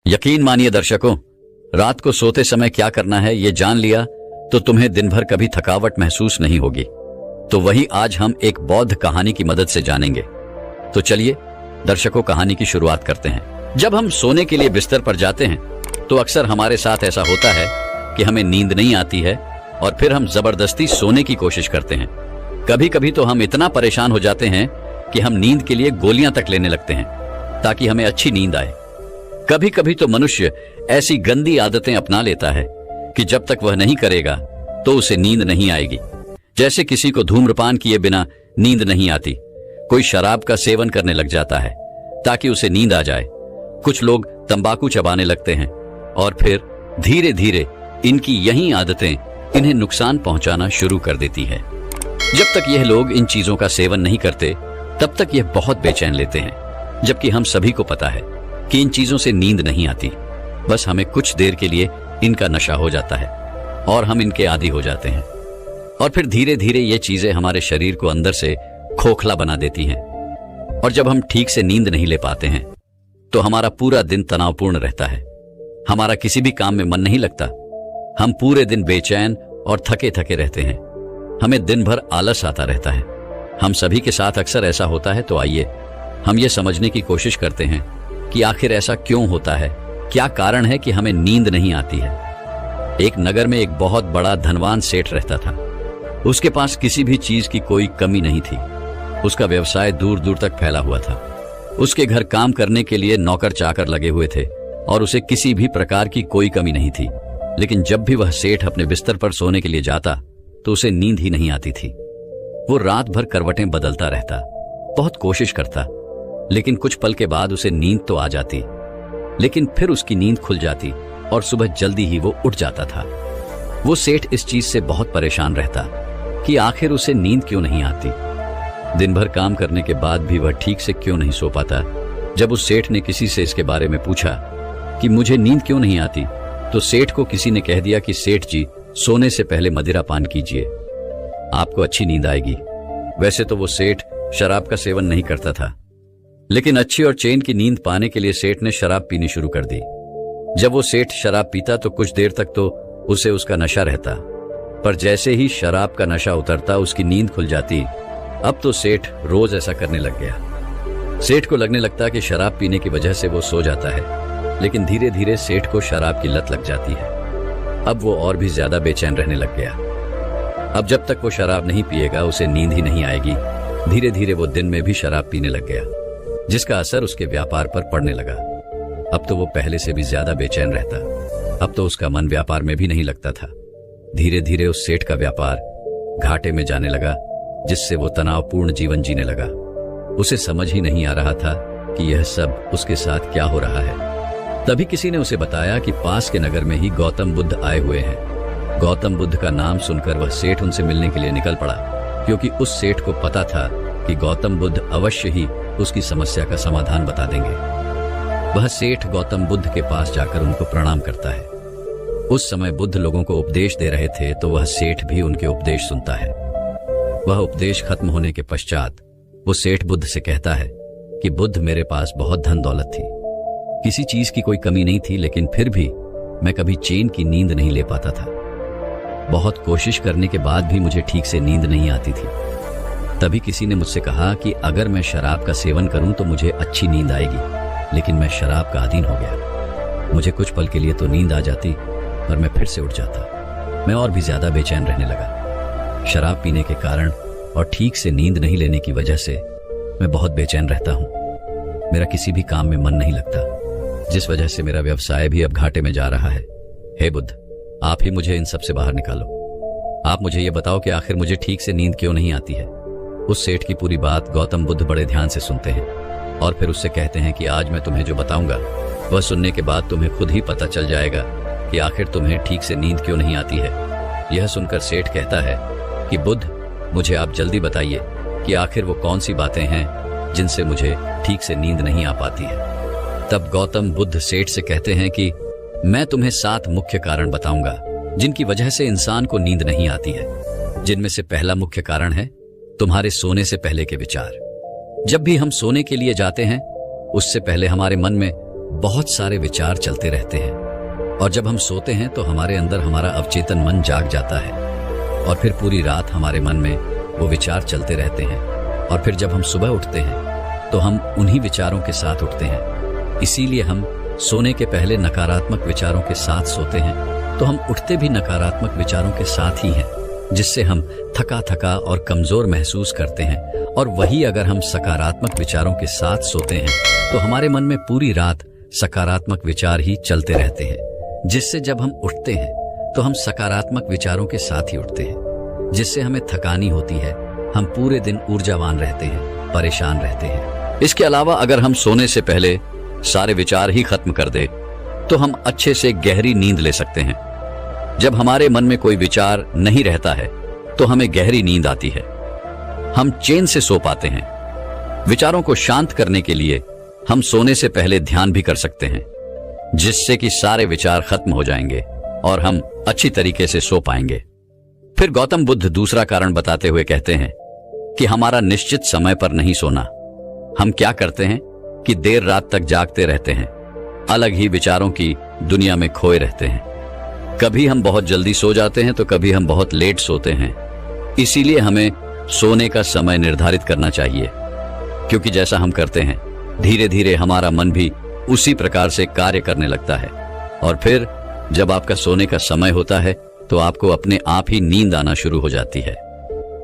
यकीन मानिए दर्शकों, रात को सोते समय क्या करना है ये जान लिया तो तुम्हें दिन भर कभी थकावट महसूस नहीं होगी। तो वही आज हम एक बौद्ध कहानी की मदद से जानेंगे। तो चलिए दर्शकों, कहानी की शुरुआत करते हैं। जब हम सोने के लिए बिस्तर पर जाते हैं तो अक्सर हमारे साथ ऐसा होता है कि हमें नींद नहीं आती है और फिर हम जबरदस्ती सोने की कोशिश करते हैं। कभी कभी तो हम इतना परेशान हो जाते हैं कि हम नींद के लिए गोलियां तक लेने लगते हैं ताकि हमें अच्छी नींद आए। कभी कभी तो मनुष्य ऐसी गंदी आदतें अपना लेता है कि जब तक वह नहीं करेगा तो उसे नींद नहीं आएगी। जैसे किसी को धूम्रपान किए बिना नींद नहीं आती, कोई शराब का सेवन करने लग जाता है ताकि उसे नींद आ जाए, कुछ लोग तंबाकू चबाने लगते हैं और फिर धीरे धीरे इनकी यही आदतें इन्हें नुकसान पहुंचाना शुरू कर देती है। जब तक यह लोग इन चीजों का सेवन नहीं करते तब तक यह बहुत बेचैन लेते हैं, जबकि हम सभी को पता है कि इन चीजों से नींद नहीं आती। बस हमें कुछ देर के लिए इनका नशा हो जाता है और हम इनके आदी हो जाते हैं और फिर धीरे धीरे ये चीजें हमारे शरीर को अंदर से खोखला बना देती हैं। और जब हम ठीक से नींद नहीं ले पाते हैं तो हमारा पूरा दिन तनावपूर्ण रहता है, हमारा किसी भी काम में मन नहीं लगता, हम पूरे दिन बेचैन और थके थके रहते हैं, हमें दिन भर आलस आता रहता है। हम सभी के साथ अक्सर ऐसा होता है। तो आइए हम ये समझने की कोशिश करते हैं कि आखिर ऐसा क्यों होता है, क्या कारण है कि हमें नींद नहीं आती है। एक नगर में एक बहुत बड़ा धनवान सेठ रहता था। उसके पास किसी भी चीज की कोई कमी नहीं थी। उसका व्यवसाय दूर दूर तक फैला हुआ था। उसके घर काम करने के लिए नौकर चाकर लगे हुए थे और उसे किसी भी प्रकार की कोई कमी नहीं थी। लेकिन जब भी वह सेठ अपने बिस्तर पर सोने के लिए जाता तो उसे नींद ही नहीं आती थी। वो रात भर करवटें बदलता रहता, बहुत कोशिश करता, लेकिन कुछ पल के बाद उसे नींद तो आ जाती, लेकिन फिर उसकी नींद खुल जाती और सुबह जल्दी ही वो उठ जाता था। वो सेठ इस चीज से बहुत परेशान रहता कि आखिर उसे नींद क्यों नहीं आती। दिन भर काम करने के बाद भी वह ठीक से क्यों नहीं सो पाता। जब उस सेठ ने किसी से इसके बारे में पूछा कि मुझे नींद क्यों नहीं आती, तो सेठ को किसी ने कह दिया कि सेठ जी, सोने से पहले मदिरा पान कीजिए, आपको अच्छी नींद आएगी। वैसे तो वो सेठ शराब का सेवन नहीं करता था, लेकिन अच्छी और चैन की नींद पाने के लिए सेठ ने शराब पीनी शुरू कर दी। जब वो सेठ शराब पीता तो कुछ देर तक तो उसे उसका नशा रहता, पर जैसे ही शराब का नशा उतरता उसकी नींद खुल जाती। अब तो सेठ रोज ऐसा करने लग गया। सेठ को लगने लगता कि शराब पीने की वजह से वो सो जाता है, लेकिन धीरे धीरे सेठ को शराब की लत लग जाती है। अब वो और भी ज्यादा बेचैन रहने लग गया। अब जब तक वो शराब नहीं पिएगा उसे नींद ही नहीं आएगी। धीरे धीरे वो दिन में भी शराब पीने लग गया, जिसका असर उसके व्यापार पर पड़ने लगा। अब तो वो पहले से भी ज्यादा बेचैन रहता। अब तो उसका मन व्यापार में भी नहीं लगता था। धीरे धीरे उस सेठ का व्यापार घाटे में जाने लगा, जिससे वो तनावपूर्ण जीवन जीने लगा। उसे समझ ही नहीं आ रहा था कि यह सब उसके साथ क्या हो रहा है। तभी किसी ने उसे बताया कि पास के नगर में ही गौतम बुद्ध आए हुए हैं। गौतम बुद्ध का नाम सुनकर वह सेठ उनसे मिलने के लिए निकल पड़ा, क्योंकि उस सेठ को पता था कि गौतम बुद्ध अवश्य ही उसकी समस्या का समाधान बता देंगे। वह सेठ गौतम बुद्ध के पास जाकर उनको प्रणाम करता है। उस समय बुद्ध लोगों को उपदेश दे रहे थे तो वह सेठ भी उनके उपदेश सुनता है। वह उपदेश खत्म होने के पश्चात वो सेठ बुद्ध से कहता है कि बुद्ध, मेरे पास बहुत धन दौलत थी, किसी चीज की कोई कमी नहीं थी, लेकिन फिर भी मैं कभी चैन की नींद नहीं ले पाता था। बहुत कोशिश करने के बाद भी मुझे ठीक से नींद नहीं आती थी। तभी किसी ने मुझसे कहा कि अगर मैं शराब का सेवन करूं तो मुझे अच्छी नींद आएगी, लेकिन मैं शराब का अधीन हो गया। मुझे कुछ पल के लिए तो नींद आ जाती, पर मैं फिर से उठ जाता। मैं और भी ज्यादा बेचैन रहने लगा। शराब पीने के कारण और ठीक से नींद नहीं लेने की वजह से मैं बहुत बेचैन रहता हूं। मेरा किसी भी काम में मन नहीं लगता, जिस वजह से मेरा व्यवसाय भी अब घाटे में जा रहा है। हे बुद्ध, आप ही मुझे इन सब से बाहर निकालो। आप मुझे ये बताओ कि आखिर मुझे ठीक से नींद क्यों नहीं आती है। उस सेठ की पूरी बात गौतम बुद्ध बड़े ध्यान से सुनते हैं और फिर उससे कहते हैं कि आज मैं तुम्हें जो बताऊंगा वह सुनने के बाद तुम्हें खुद ही पता चल जाएगा कि आखिर तुम्हें ठीक से नींद क्यों नहीं आती है। यह सुनकर सेठ कहता है कि बुद्ध, मुझे आप जल्दी बताइए कि आखिर वो कौन सी बातें हैं जिनसे मुझे ठीक से नींद नहीं आ पाती है। तब गौतम बुद्ध सेठ से कहते हैं कि मैं तुम्हें 7 मुख्य कारण बताऊंगा जिनकी वजह से इंसान को नींद नहीं आती है। जिनमें से पहला मुख्य कारण है तुम्हारे सोने से पहले के विचार। जब भी हम सोने के लिए जाते हैं उससे पहले हमारे मन में बहुत सारे विचार चलते रहते हैं, और जब हम सोते हैं तो हमारे अंदर हमारा अवचेतन मन जाग जाता है, और फिर पूरी रात हमारे मन में वो विचार चलते रहते हैं, और फिर जब हम सुबह उठते हैं तो हम उन्हीं विचारों के साथ उठते हैं। इसीलिए हम सोने के पहले नकारात्मक विचारों के साथ सोते हैं, तो हम उठते भी नकारात्मक विचारों के साथ ही हैं, जिससे हम थका थका और कमजोर महसूस करते हैं। और वही अगर हम सकारात्मक विचारों के साथ सोते हैं तो हमारे मन में पूरी रात सकारात्मक विचार ही चलते रहते हैं, जिससे जब हम उठते हैं तो हम सकारात्मक विचारों के साथ ही उठते हैं, जिससे हमें थकानी होती है, हम पूरे दिन ऊर्जावान रहते हैं, परेशान रहते हैं। इसके अलावा अगर हम सोने से पहले सारे विचार ही खत्म कर दे तो हम अच्छे से गहरी नींद ले सकते हैं। जब हमारे मन में कोई विचार नहीं रहता है तो हमें गहरी नींद आती है, हम चैन से सो पाते हैं। विचारों को शांत करने के लिए हम सोने से पहले ध्यान भी कर सकते हैं, जिससे कि सारे विचार खत्म हो जाएंगे और हम अच्छी तरीके से सो पाएंगे। फिर गौतम बुद्ध दूसरा कारण बताते हुए कहते हैं कि हमारा निश्चित समय पर नहीं सोना। हम क्या करते हैं कि देर रात तक जागते रहते हैं, अलग ही विचारों की दुनिया में खोए रहते हैं। कभी हम बहुत जल्दी सो जाते हैं तो कभी हम बहुत लेट सोते हैं। इसीलिए हमें सोने का समय निर्धारित करना चाहिए, क्योंकि जैसा हम करते हैं धीरे धीरे हमारा मन भी उसी प्रकार से कार्य करने लगता है, और फिर जब आपका सोने का समय होता है तो आपको अपने आप ही नींद आना शुरू हो जाती है।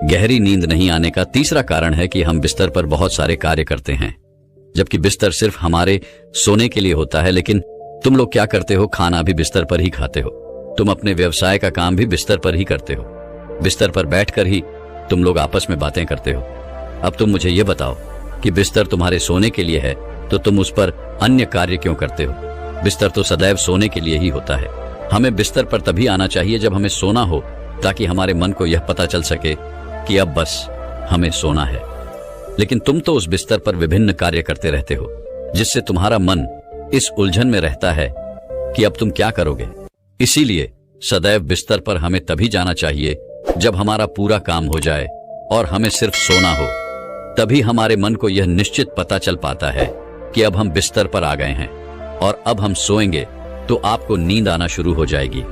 गहरी नींद नहीं आने का तीसरा कारण है कि हम बिस्तर पर बहुत सारे कार्य करते हैं, जबकि बिस्तर सिर्फ हमारे सोने के लिए होता है। लेकिन तुम लोग क्या करते हो, खाना भी बिस्तर पर ही खाते हो, तुम अपने व्यवसाय का काम भी बिस्तर पर ही करते हो, बिस्तर पर बैठकर ही तुम लोग आपस में बातें करते हो। अब तुम मुझे ये बताओ कि बिस्तर तुम्हारे सोने के लिए है तो तुम उस पर अन्य कार्य क्यों करते हो? बिस्तर तो सदैव सोने के लिए ही होता है। हमें बिस्तर पर तभी आना चाहिए जब हमें सोना हो, ताकि हमारे मन को यह पता चल सके कि अब बस हमें सोना है। लेकिन तुम तो उस बिस्तर पर विभिन्न कार्य करते रहते हो, जिससे तुम्हारा मन इस उलझन में रहता है कि अब तुम क्या करोगे। इसीलिए सदैव बिस्तर पर हमें तभी जाना चाहिए जब हमारा पूरा काम हो जाए और हमें सिर्फ सोना हो। तभी हमारे मन को यह निश्चित पता चल पाता है कि अब हम बिस्तर पर आ गए हैं और अब हम सोएंगे तो आपको नींद आना शुरू हो जाएगी।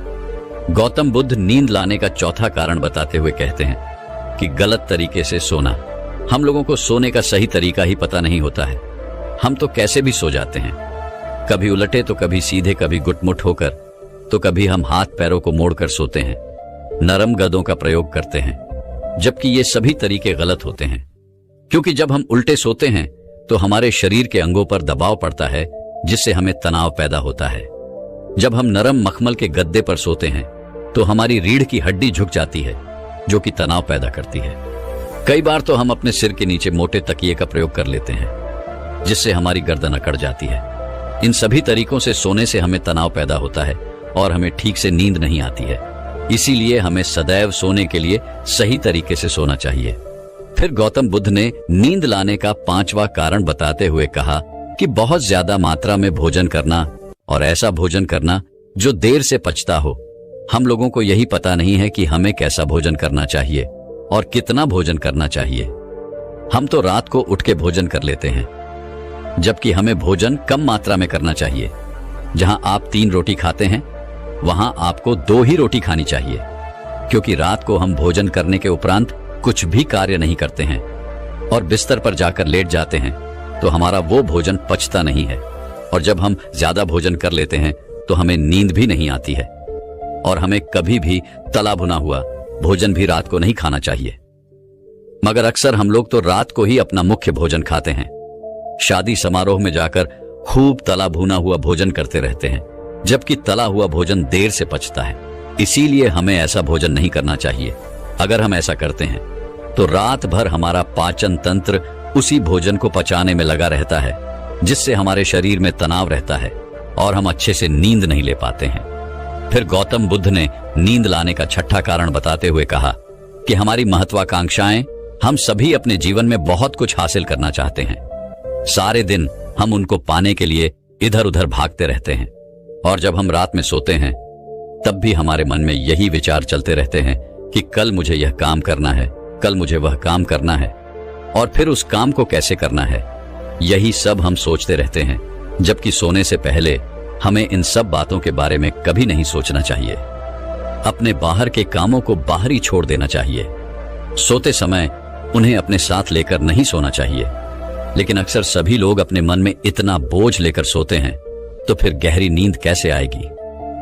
गौतम बुद्ध नींद लाने का चौथा कारण बताते हुए कहते हैं कि गलत तरीके से सोना। हम लोगों को सोने का सही तरीका ही पता नहीं होता है। हम तो कैसे भी सो जाते हैं, कभी उलटे तो कभी सीधे, कभी गुटमुट होकर, तो कभी हम हाथ पैरों को मोड़कर सोते हैं, नरम गदों का प्रयोग करते हैं, जबकि ये सभी तरीके गलत होते हैं। क्योंकि जब हम उल्टे सोते हैं तो हमारे शरीर के अंगों पर दबाव पड़ता है, जिससे हमें तनाव पैदा होता है। जब हम नरम मखमल के गद्दे पर सोते हैं तो हमारी रीढ़ की हड्डी झुक जाती है, जो कि तनाव पैदा करती है। कई बार तो हम अपने सिर के नीचे मोटे तकिए का प्रयोग कर लेते हैं, जिससे हमारी गर्दन अकड़ जाती है। इन सभी तरीकों से सोने से हमें तनाव पैदा होता है और हमें ठीक से नींद नहीं आती है। इसीलिए हमें सदैव सोने के लिए सही तरीके से सोना चाहिए। फिर गौतम बुद्ध ने नींद लाने का पांचवा कारण बताते हुए कहा कि बहुत ज्यादा मात्रा में भोजन करना और ऐसा भोजन करना जो देर से पचता हो। हम लोगों को यही पता नहीं है कि हमें कैसा भोजन करना चाहिए और कितना भोजन करना चाहिए। हम तो रात को उठ के भोजन कर लेते हैं, जबकि हमें भोजन कम मात्रा में करना चाहिए। जहां आप 3 रोटी खाते हैं वहां आपको 2 ही रोटी खानी चाहिए, क्योंकि रात को हम भोजन करने के उपरांत कुछ भी कार्य नहीं करते हैं और बिस्तर पर जाकर लेट जाते हैं, तो हमारा वो भोजन पचता नहीं है। और जब हम ज्यादा भोजन कर लेते हैं तो हमें नींद भी नहीं आती है। और हमें कभी भी तला भुना हुआ भोजन भी रात को नहीं खाना चाहिए। मगर अक्सर हम लोग तो रात को ही अपना मुख्य भोजन खाते हैं। शादी समारोह में जाकर खूब तला भुना हुआ भोजन करते रहते हैं, जबकि तला हुआ भोजन देर से पचता है। इसीलिए हमें ऐसा भोजन नहीं करना चाहिए। अगर हम ऐसा करते हैं तो रात भर हमारा पाचन तंत्र उसी भोजन को पचाने में लगा रहता है, जिससे हमारे शरीर में तनाव रहता है और हम अच्छे से नींद नहीं ले पाते हैं। फिर गौतम बुद्ध ने नींद लाने का छठा कारण बताते हुए कहा कि हमारी महत्वाकांक्षाएं, हम सभी अपने जीवन में बहुत कुछ हासिल करना चाहते हैं। सारे दिन हम उनको पाने के लिए इधर उधर भागते रहते हैं, और जब हम रात में सोते हैं तब भी हमारे मन में यही विचार चलते रहते हैं कि कल मुझे यह काम करना है, कल मुझे वह काम करना है, और फिर उस काम को कैसे करना है, यही सब हम सोचते रहते हैं। जबकि सोने से पहले हमें इन सब बातों के बारे में कभी नहीं सोचना चाहिए। अपने बाहर के कामों को बाहर ही छोड़ देना चाहिए। सोते समय उन्हें अपने साथ लेकर नहीं सोना चाहिए। लेकिन अक्सर सभी लोग अपने मन में इतना बोझ लेकर सोते हैं, तो फिर गहरी नींद कैसे आएगी।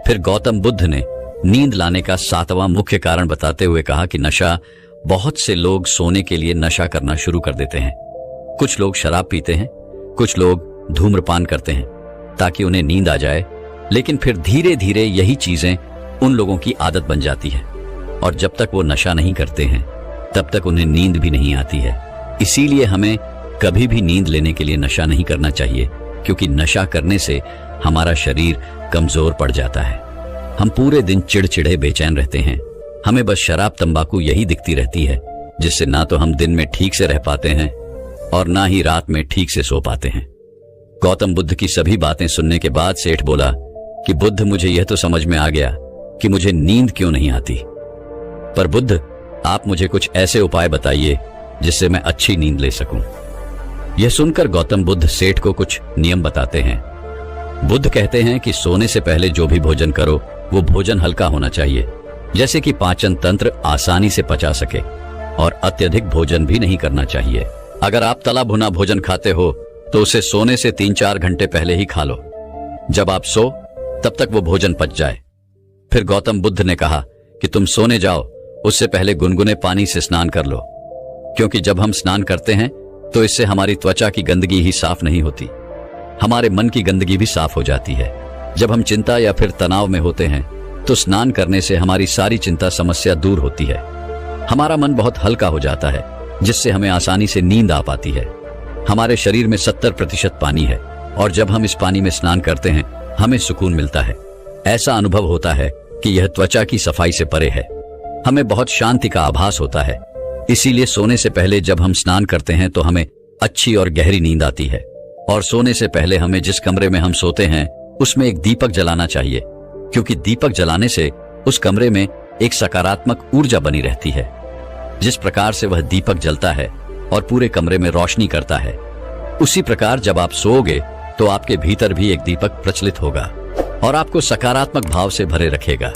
फिर गौतम बुद्ध ने नींद लाने का 7वां मुख्य कारण बताते हुए कहा कि नशा। बहुत से लोग सोने के लिए नशा करना शुरू कर देते हैं। कुछ लोग शराब पीते हैं, कुछ लोग धूम्रपान करते हैं ताकि उन्हें नींद आ जाए। लेकिन फिर धीरे धीरे यही चीजें उन लोगों की आदत बन जाती है, और जब तक वो नशा नहीं करते हैं तब तक उन्हें नींद भी नहीं आती है। इसीलिए हमें कभी भी नींद लेने के लिए नशा नहीं करना चाहिए, क्योंकि नशा करने से हमारा शरीर कमजोर पड़ जाता है। हम पूरे दिन चिड़चिड़े बेचैन रहते हैं। हमें बस शराब तंबाकू यही दिखती रहती है, जिससे ना तो हम दिन में ठीक से रह पाते हैं और ना ही रात में ठीक से सो पाते हैं। गौतम बुद्ध की सभी बातें सुनने के बाद सेठ बोला कि बुद्ध, मुझे यह तो समझ में आ गया कि मुझे नींद क्यों नहीं आती, पर बुद्ध आप मुझे कुछ ऐसे उपाय बताइए जिससे मैं अच्छी नींद ले सकूं। यह सुनकर गौतम बुद्ध सेठ को कुछ नियम बताते हैं। बुद्ध कहते हैं कि सोने से पहले जो भी भोजन करो वो भोजन हल्का होना चाहिए, जैसे कि पाचन तंत्र आसानी से पचा सके, और अत्यधिक भोजन भी नहीं करना चाहिए। अगर आप तला भुना भोजन खाते हो तो उसे सोने से 3-4 घंटे पहले ही खा लो। जब आप सो तब तक वो भोजन पच जाए। फिर गौतम बुद्ध ने कहा कि तुम सोने जाओ उससे पहले गुनगुने पानी से स्नान कर लो, क्योंकि जब हम स्नान करते हैं तो इससे हमारी त्वचा की गंदगी ही साफ नहीं होती, हमारे मन की गंदगी भी साफ हो जाती है। जब हम चिंता या फिर तनाव में होते हैं तो स्नान करने से हमारी सारी चिंता समस्या दूर होती है। हमारा मन बहुत हल्का हो जाता है, जिससे हमें आसानी से नींद आ पाती है। हमारे शरीर में 70% पानी है, और जब हम इस पानी में स्नान करते हैं हमें सुकून मिलता है। ऐसा अनुभव होता है कि यह त्वचा की सफाई से परे है। हमें बहुत शांति का आभास होता है। इसीलिए सोने से पहले जब हम स्नान करते हैं तो हमें अच्छी और गहरी नींद आती है। और सोने से पहले हमें जिस कमरे में हम सोते हैं उसमें एक दीपक जलाना चाहिए, क्योंकि दीपक जलाने से उस कमरे में एक सकारात्मक ऊर्जा बनी रहती है। जिस प्रकार से वह दीपक जलता है और पूरे कमरे में रोशनी करता है, उसी प्रकार जब आप सोओगे तो आपके भीतर भी एक दीपक प्रज्वलित होगा और आपको सकारात्मक भाव से भरे रखेगा,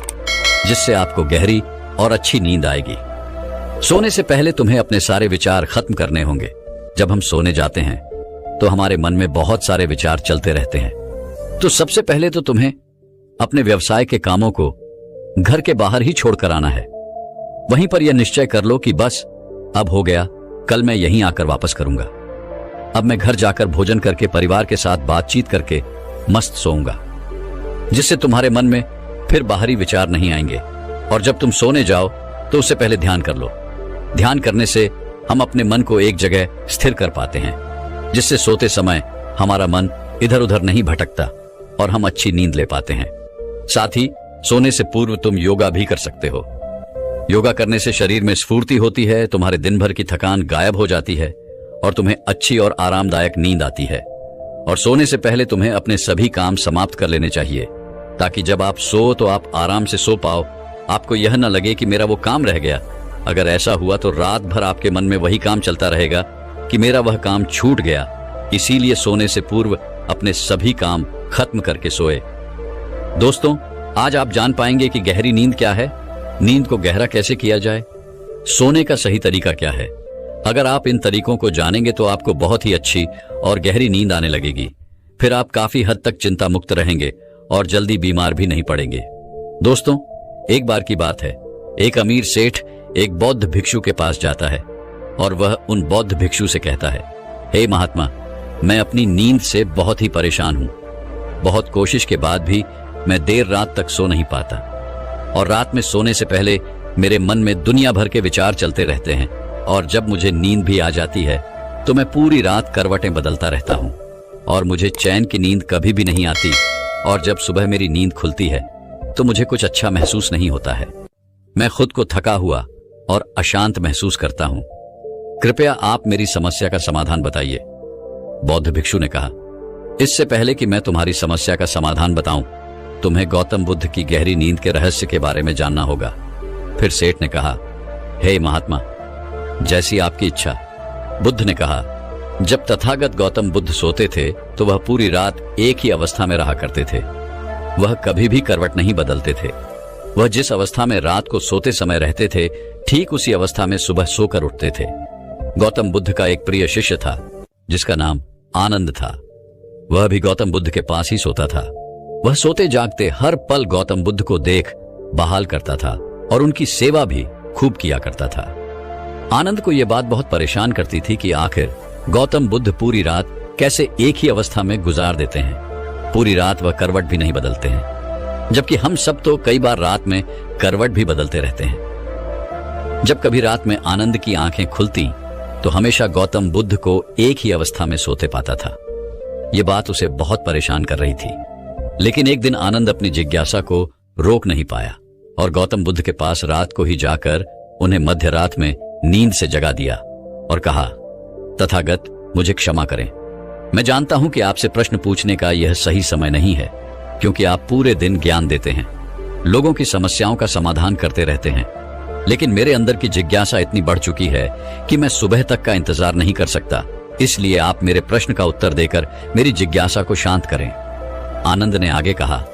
जिससे आपको गहरी और अच्छी नींद आएगी। सोने से पहले तुम्हें अपने सारे विचार खत्म करने होंगे। जब हम सोने जाते हैं तो हमारे मन में बहुत सारे विचार चलते रहते हैं। तो सबसे पहले तो तुम्हें अपने व्यवसाय के कामों को घर के बाहर ही छोड़कर आना है। वहीं पर यह निश्चय कर लो कि बस अब हो गया, कल मैं यहीं आकर वापस करूंगा। अब मैं घर जाकर भोजन करके परिवार के साथ बातचीत करके मस्त सोऊंगा, जिससे तुम्हारे मन में फिर बाहरी विचार नहीं आएंगे। और जब तुम सोने जाओ तो उससे पहले ध्यान कर लो। ध्यान करने से हम अपने मन को एक जगह स्थिर कर पाते हैं, जिससे सोते समय हमारा मन इधर उधर नहीं भटकता और हम अच्छी नींद ले पाते हैं। साथ ही सोने से पूर्व तुम योगा भी कर सकते हो। योगा करने से शरीर में स्फूर्ति होती है, तुम्हारे दिन भर की थकान गायब हो जाती है और तुम्हें अच्छी और आरामदायक नींद आती है। और सोने से पहले तुम्हें अपने सभी काम समाप्त कर लेने चाहिए, ताकि जब आप सो तो आप आराम से सो पाओ। आपको यह न लगे कि मेरा वो काम रह गया। अगर ऐसा हुआ तो रात भर आपके मन में वही काम चलता रहेगा कि मेरा वह काम छूट गया। इसीलिए सोने से पूर्व अपने सभी काम खत्म करके सोए। दोस्तों, आज आप जान पाएंगे कि गहरी नींद क्या है, नींद को गहरा कैसे किया जाए, सोने का सही तरीका क्या है। अगर आप इन तरीकों को जानेंगे तो आपको बहुत ही अच्छी और गहरी नींद आने लगेगी। फिर आप काफी हद तक चिंता मुक्त रहेंगे और जल्दी बीमार भी नहीं पड़ेंगे। दोस्तों, एक बार की बात है, एक अमीर सेठ एक बौद्ध भिक्षु के पास जाता है और वह उन बौद्ध भिक्षु से कहता है, हे महात्मा, मैं अपनी नींद से बहुत ही परेशान हूं। बहुत कोशिश के बाद भी मैं देर रात तक सो नहीं पाता, और रात में सोने से पहले मेरे मन में दुनिया भर के विचार चलते रहते हैं, और जब मुझे नींद भी आ जाती है तो मैं पूरी रात करवटें बदलता रहता हूं और मुझे चैन की नींद कभी भी नहीं आती। और जब सुबह मेरी नींद खुलती है तो मुझे कुछ अच्छा महसूस नहीं होता है। मैं खुद को थका हुआ और अशांत महसूस करता हूं। कृपया आप मेरी समस्या का समाधान बताइए। बौद्ध भिक्षु ने कहा, इससे पहले कि मैं तुम्हारी समस्या का समाधान बताऊं, तुम्हें गौतम बुद्ध की गहरी नींद के रहस्य के बारे में जानना होगा। फिर सेठ ने कहा, हे महात्मा, जैसी आपकी इच्छा। बुद्ध ने कहा, जब तथागत गौतम बुद्ध सोते थे तो वह पूरी रात एक ही अवस्था में रहा करते थे। वह कभी भी करवट नहीं बदलते थे। वह जिस अवस्था में रात को सोते समय रहते थे, ठीक उसी अवस्था में सुबह सोकर उठते थे। गौतम बुद्ध का एक प्रिय शिष्य था जिसका नाम आनंद था। वह भी गौतम बुद्ध के पास ही सोता था। वह सोते जागते हर पल गौतम बुद्ध को देख बहाल करता था और उनकी सेवा भी खूब किया करता था। आनंद को यह बात बहुत परेशान करती थी कि आखिर गौतम बुद्ध पूरी रात कैसे एक ही अवस्था में गुजार देते हैं। पूरी रात वह करवट भी नहीं बदलते हैं, जबकि हम सब तो कई बार रात में करवट भी बदलते रहते हैं। जब कभी रात में आनंद की आंखें खुलती तो हमेशा गौतम बुद्ध को एक ही अवस्था में सोते पाता था। यह बात उसे बहुत परेशान कर रही थी। लेकिन एक दिन आनंद अपनी जिज्ञासा को रोक नहीं पाया और गौतम बुद्ध के पास रात को ही जाकर उन्हें मध्य रात में नींद से जगा दिया और कहा, तथागत, मुझे क्षमा करें। मैं जानता हूं कि आपसे प्रश्न पूछने का यह सही समय नहीं है, क्योंकि आप पूरे दिन ज्ञान देते हैं, लोगों की समस्याओं का समाधान करते रहते हैं। लेकिन मेरे अंदर की जिज्ञासा इतनी बढ़ चुकी है कि मैं सुबह तक का इंतजार नहीं कर सकता। इसलिए आप मेरे प्रश्न का उत्तर देकर मेरी जिज्ञासा को शांत करें। आनंद ने आगे कहा,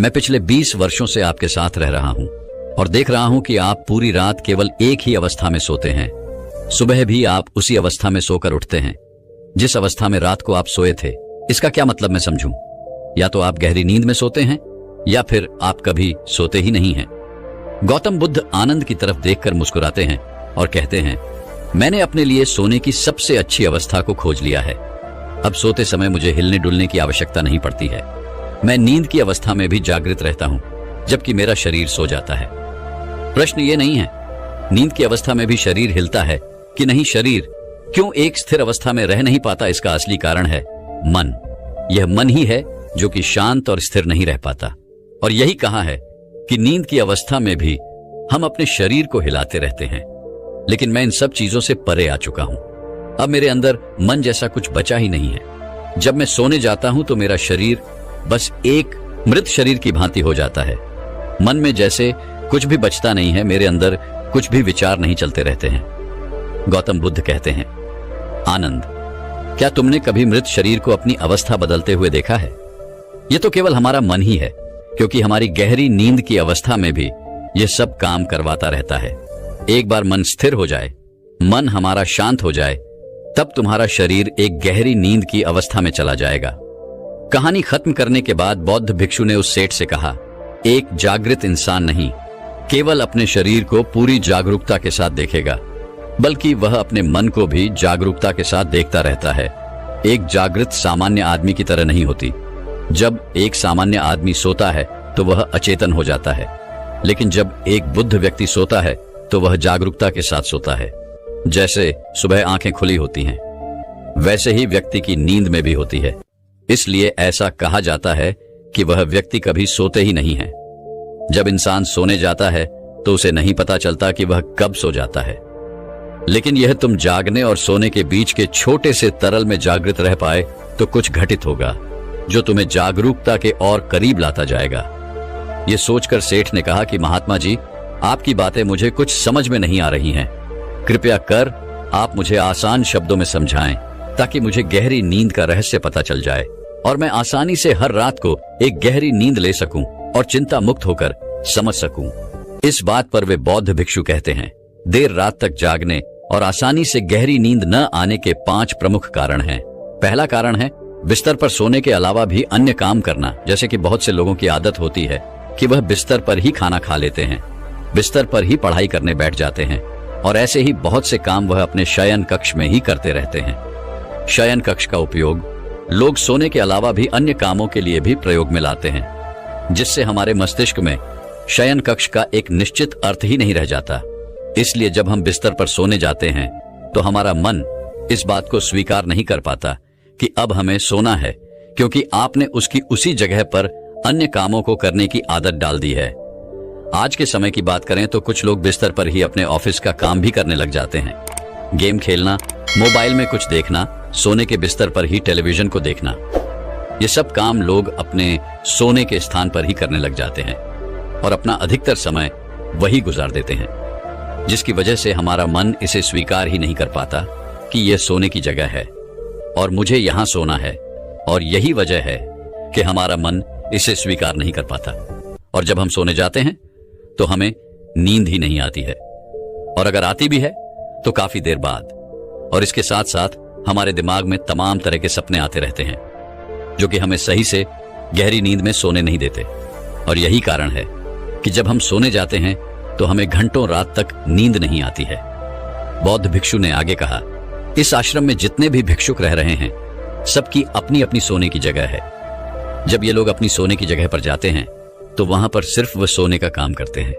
मैं पिछले 20 वर्षों से आपके साथ रह रहा हूं और देख रहा हूं कि आप पूरी रात केवल एक ही अवस्था में सोते हैं। सुबह भी आप उसी अवस्था में सोकर उठते हैं जिस अवस्था में रात को आप सोए थे। इसका क्या मतलब मैं समझूं? या तो आप गहरी नींद में सोते हैं या फिर आप कभी सोते ही नहीं हैं। गौतम बुद्ध आनंद की तरफ देखकर मुस्कुराते हैं और कहते हैं, मैंने अपने लिए सोने की सबसे अच्छी अवस्था को खोज लिया है। अब सोते समय मुझे हिलने डुलने की आवश्यकता नहीं पड़ती है। मैं नींद की अवस्था में भी जागृत रहता हूं, जबकि मेरा शरीर सो जाता है। प्रश्न ये नहीं है नींद की अवस्था में भी शरीर हिलता है कि नहीं, शरीर क्यों एक स्थिर अवस्था में रह नहीं पाता, इसका असली कारण है मन। यह मन ही है जो कि शांत और स्थिर नहीं रह पाता। और यही कहा है कि नींद की अवस्था में भी हम अपने शरीर को हिलाते रहते हैं। लेकिन मैं इन सब चीजों से परे आ चुका हूं। अब मेरे अंदर मन जैसा कुछ बचा ही नहीं है। जब मैं सोने जाता हूं तो मेरा शरीर बस एक मृत शरीर की भांति हो जाता है। मन में जैसे कुछ भी बचता नहीं है, मेरे अंदर कुछ भी विचार नहीं चलते रहते हैं। गौतम बुद्ध कहते हैं, आनंद, क्या तुमने कभी मृत शरीर को अपनी अवस्था बदलते हुए देखा है? यह तो केवल हमारा मन ही है, क्योंकि हमारी गहरी नींद की अवस्था में भी यह सब काम करवाता रहता है। एक बार मन स्थिर हो जाए, मन हमारा शांत हो जाए, तब तुम्हारा शरीर एक गहरी नींद की अवस्था में चला जाएगा। कहानी खत्म करने के बाद बौद्ध भिक्षु ने उस सेठ से कहा, एक जागृत इंसान नहीं केवल अपने शरीर को पूरी जागरूकता के साथ देखेगा, बल्कि वह अपने मन को भी जागरूकता के साथ देखता रहता है। एक जागृत सामान्य आदमी की तरह नहीं होती। जब एक सामान्य आदमी सोता है तो वह अचेतन हो जाता है, लेकिन जब एक बुद्ध व्यक्ति सोता है तो वह जागरूकता के साथ सोता है। जैसे सुबह आंखें खुली होती हैं, वैसे ही व्यक्ति की नींद में भी होती है। इसलिए ऐसा कहा जाता है कि वह व्यक्ति कभी सोते ही नहीं है। जब इंसान सोने जाता है तो उसे नहीं पता चलता कि वह कब सो जाता है। लेकिन यह तुम जागने और सोने के बीच के छोटे से तरल में जागृत रह पाए तो कुछ घटित होगा जो तुम्हें जागरूकता के और करीब लाता जाएगा। यह सोचकर सेठ ने कहा कि महात्मा जी, आपकी बातें मुझे कुछ समझ में नहीं आ रही हैं। कृपया कर आप मुझे आसान शब्दों में समझाएं ताकि मुझे गहरी नींद का रहस्य पता चल जाए और मैं आसानी से हर रात को एक गहरी नींद ले सकूं और चिंता मुक्त होकर समझ सकूं। इस बात पर वे बौद्ध भिक्षु कहते हैं, देर रात तक जागने और आसानी से गहरी नींद न आने के 5 प्रमुख कारण हैं। पहला कारण है बिस्तर पर सोने के अलावा भी अन्य काम करना। जैसे कि बहुत से लोगों की आदत होती है कि वह बिस्तर पर ही खाना खा लेते हैं, बिस्तर पर ही पढ़ाई करने बैठ जाते हैं और ऐसे ही बहुत से काम वह अपने शयन कक्ष में ही करते रहते हैं। शयन कक्ष का उपयोग लोग सोने के अलावा भी अन्य कामों के लिए भी प्रयोग में लाते हैं, जिससे हमारे मस्तिष्क में शयन कक्ष का एक निश्चित अर्थ ही नहीं रह जाता। इसलिए जब हम बिस्तर पर सोने जाते हैं तो हमारा मन इस बात को स्वीकार नहीं कर पाता कि अब हमें सोना है, क्योंकि आपने उसकी उसी जगह पर अन्य कामों को करने की आदत डाल दी है। आज के समय की बात करें तो कुछ लोग बिस्तर पर ही अपने ऑफिस का काम भी करने लग जाते हैं। गेम खेलना, मोबाइल में कुछ देखना, सोने के बिस्तर पर ही टेलीविजन को देखना, ये सब काम लोग अपने सोने के स्थान पर ही करने लग जाते हैं और अपना अधिकतर समय वही गुजार देते हैं, जिसकी वजह से हमारा मन इसे स्वीकार ही नहीं कर पाता कि यह सोने की जगह है। और मुझे यहां सोना है, और यही वजह है कि हमारा मन इसे स्वीकार नहीं कर पाता। और जब हम सोने जाते हैं तो हमें नींद ही नहीं आती है, और अगर आती भी है तो काफी देर बाद। और इसके साथ साथ हमारे दिमाग में तमाम तरह के सपने आते रहते हैं जो कि हमें सही से गहरी नींद में सोने नहीं देते। और यही कारण है कि जब हम सोने जाते हैं तो हमें घंटों रात तक नींद नहीं आती है। बौद्ध भिक्षु ने आगे कहा, इस आश्रम में जितने भी भिक्षुक रह रहे हैं सबकी अपनी अपनी सोने की जगह है। जब ये लोग अपनी सोने की जगह पर जाते हैं तो वहां पर सिर्फ वह सोने का काम करते हैं,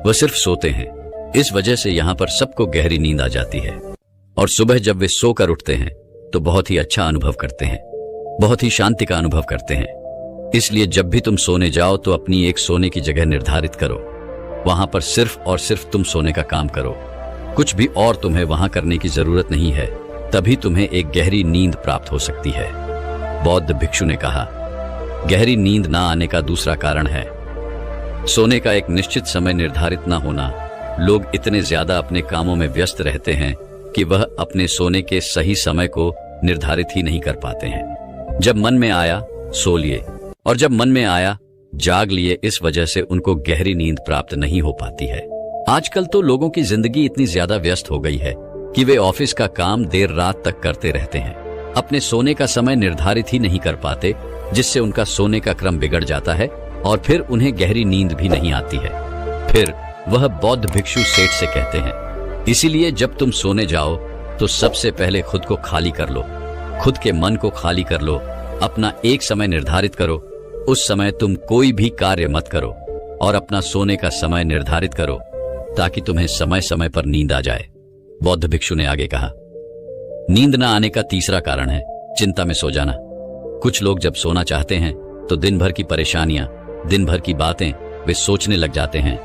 वह सिर्फ सोते हैं। इस वजह से यहां पर सबको गहरी नींद आ जाती है, और सुबह जब वे सोकर उठते हैं तो बहुत ही अच्छा अनुभव करते हैं, बहुत ही शांति का अनुभव करते हैं। इसलिए जब भी तुम सोने जाओ तो अपनी एक सोने की जगह निर्धारित करो, वहां पर सिर्फ और सिर्फ तुम सोने का काम करो, कुछ भी और तुम्हें वहां करने की जरूरत नहीं है। तभी तुम्हें एक गहरी नींद प्राप्त हो सकती है। बौद्ध भिक्षु ने कहा, गहरी नींद ना आने का दूसरा कारण है सोने का एक निश्चित समय निर्धारित ना होना। लोग इतने ज्यादा अपने कामों में व्यस्त रहते हैं कि वह अपने सोने के सही समय को निर्धारित ही नहीं कर पाते हैं। जब मन में आया सो लिए, और जब मन में आया जाग लिए। इस वजह से उनको गहरी नींद प्राप्त नहीं हो पाती है। आजकल तो लोगों की जिंदगी इतनी ज्यादा व्यस्त हो गई है कि वे ऑफिस का काम देर रात तक करते रहते हैं, अपने सोने का समय निर्धारित ही नहीं कर पाते, जिससे उनका सोने का क्रम बिगड़ जाता है और फिर उन्हें गहरी नींद भी नहीं आती है। फिर वह बौद्ध भिक्षु सेठ से कहते हैं, इसीलिए जब तुम सोने जाओ तो सबसे पहले खुद को खाली कर लो, खुद के मन को खाली कर लो, अपना एक समय निर्धारित करो। उस समय तुम कोई भी कार्य मत करो और अपना सोने का समय निर्धारित करो ताकि तुम्हें समय समय पर नींद आ जाए। बौद्ध भिक्षु ने आगे कहा, नींद न आने का तीसरा कारण है चिंता में सो जाना। कुछ लोग जब सोना चाहते हैं तो दिन भर की परेशानियां, दिन भर की बातें वे सोचने लग जाते हैं,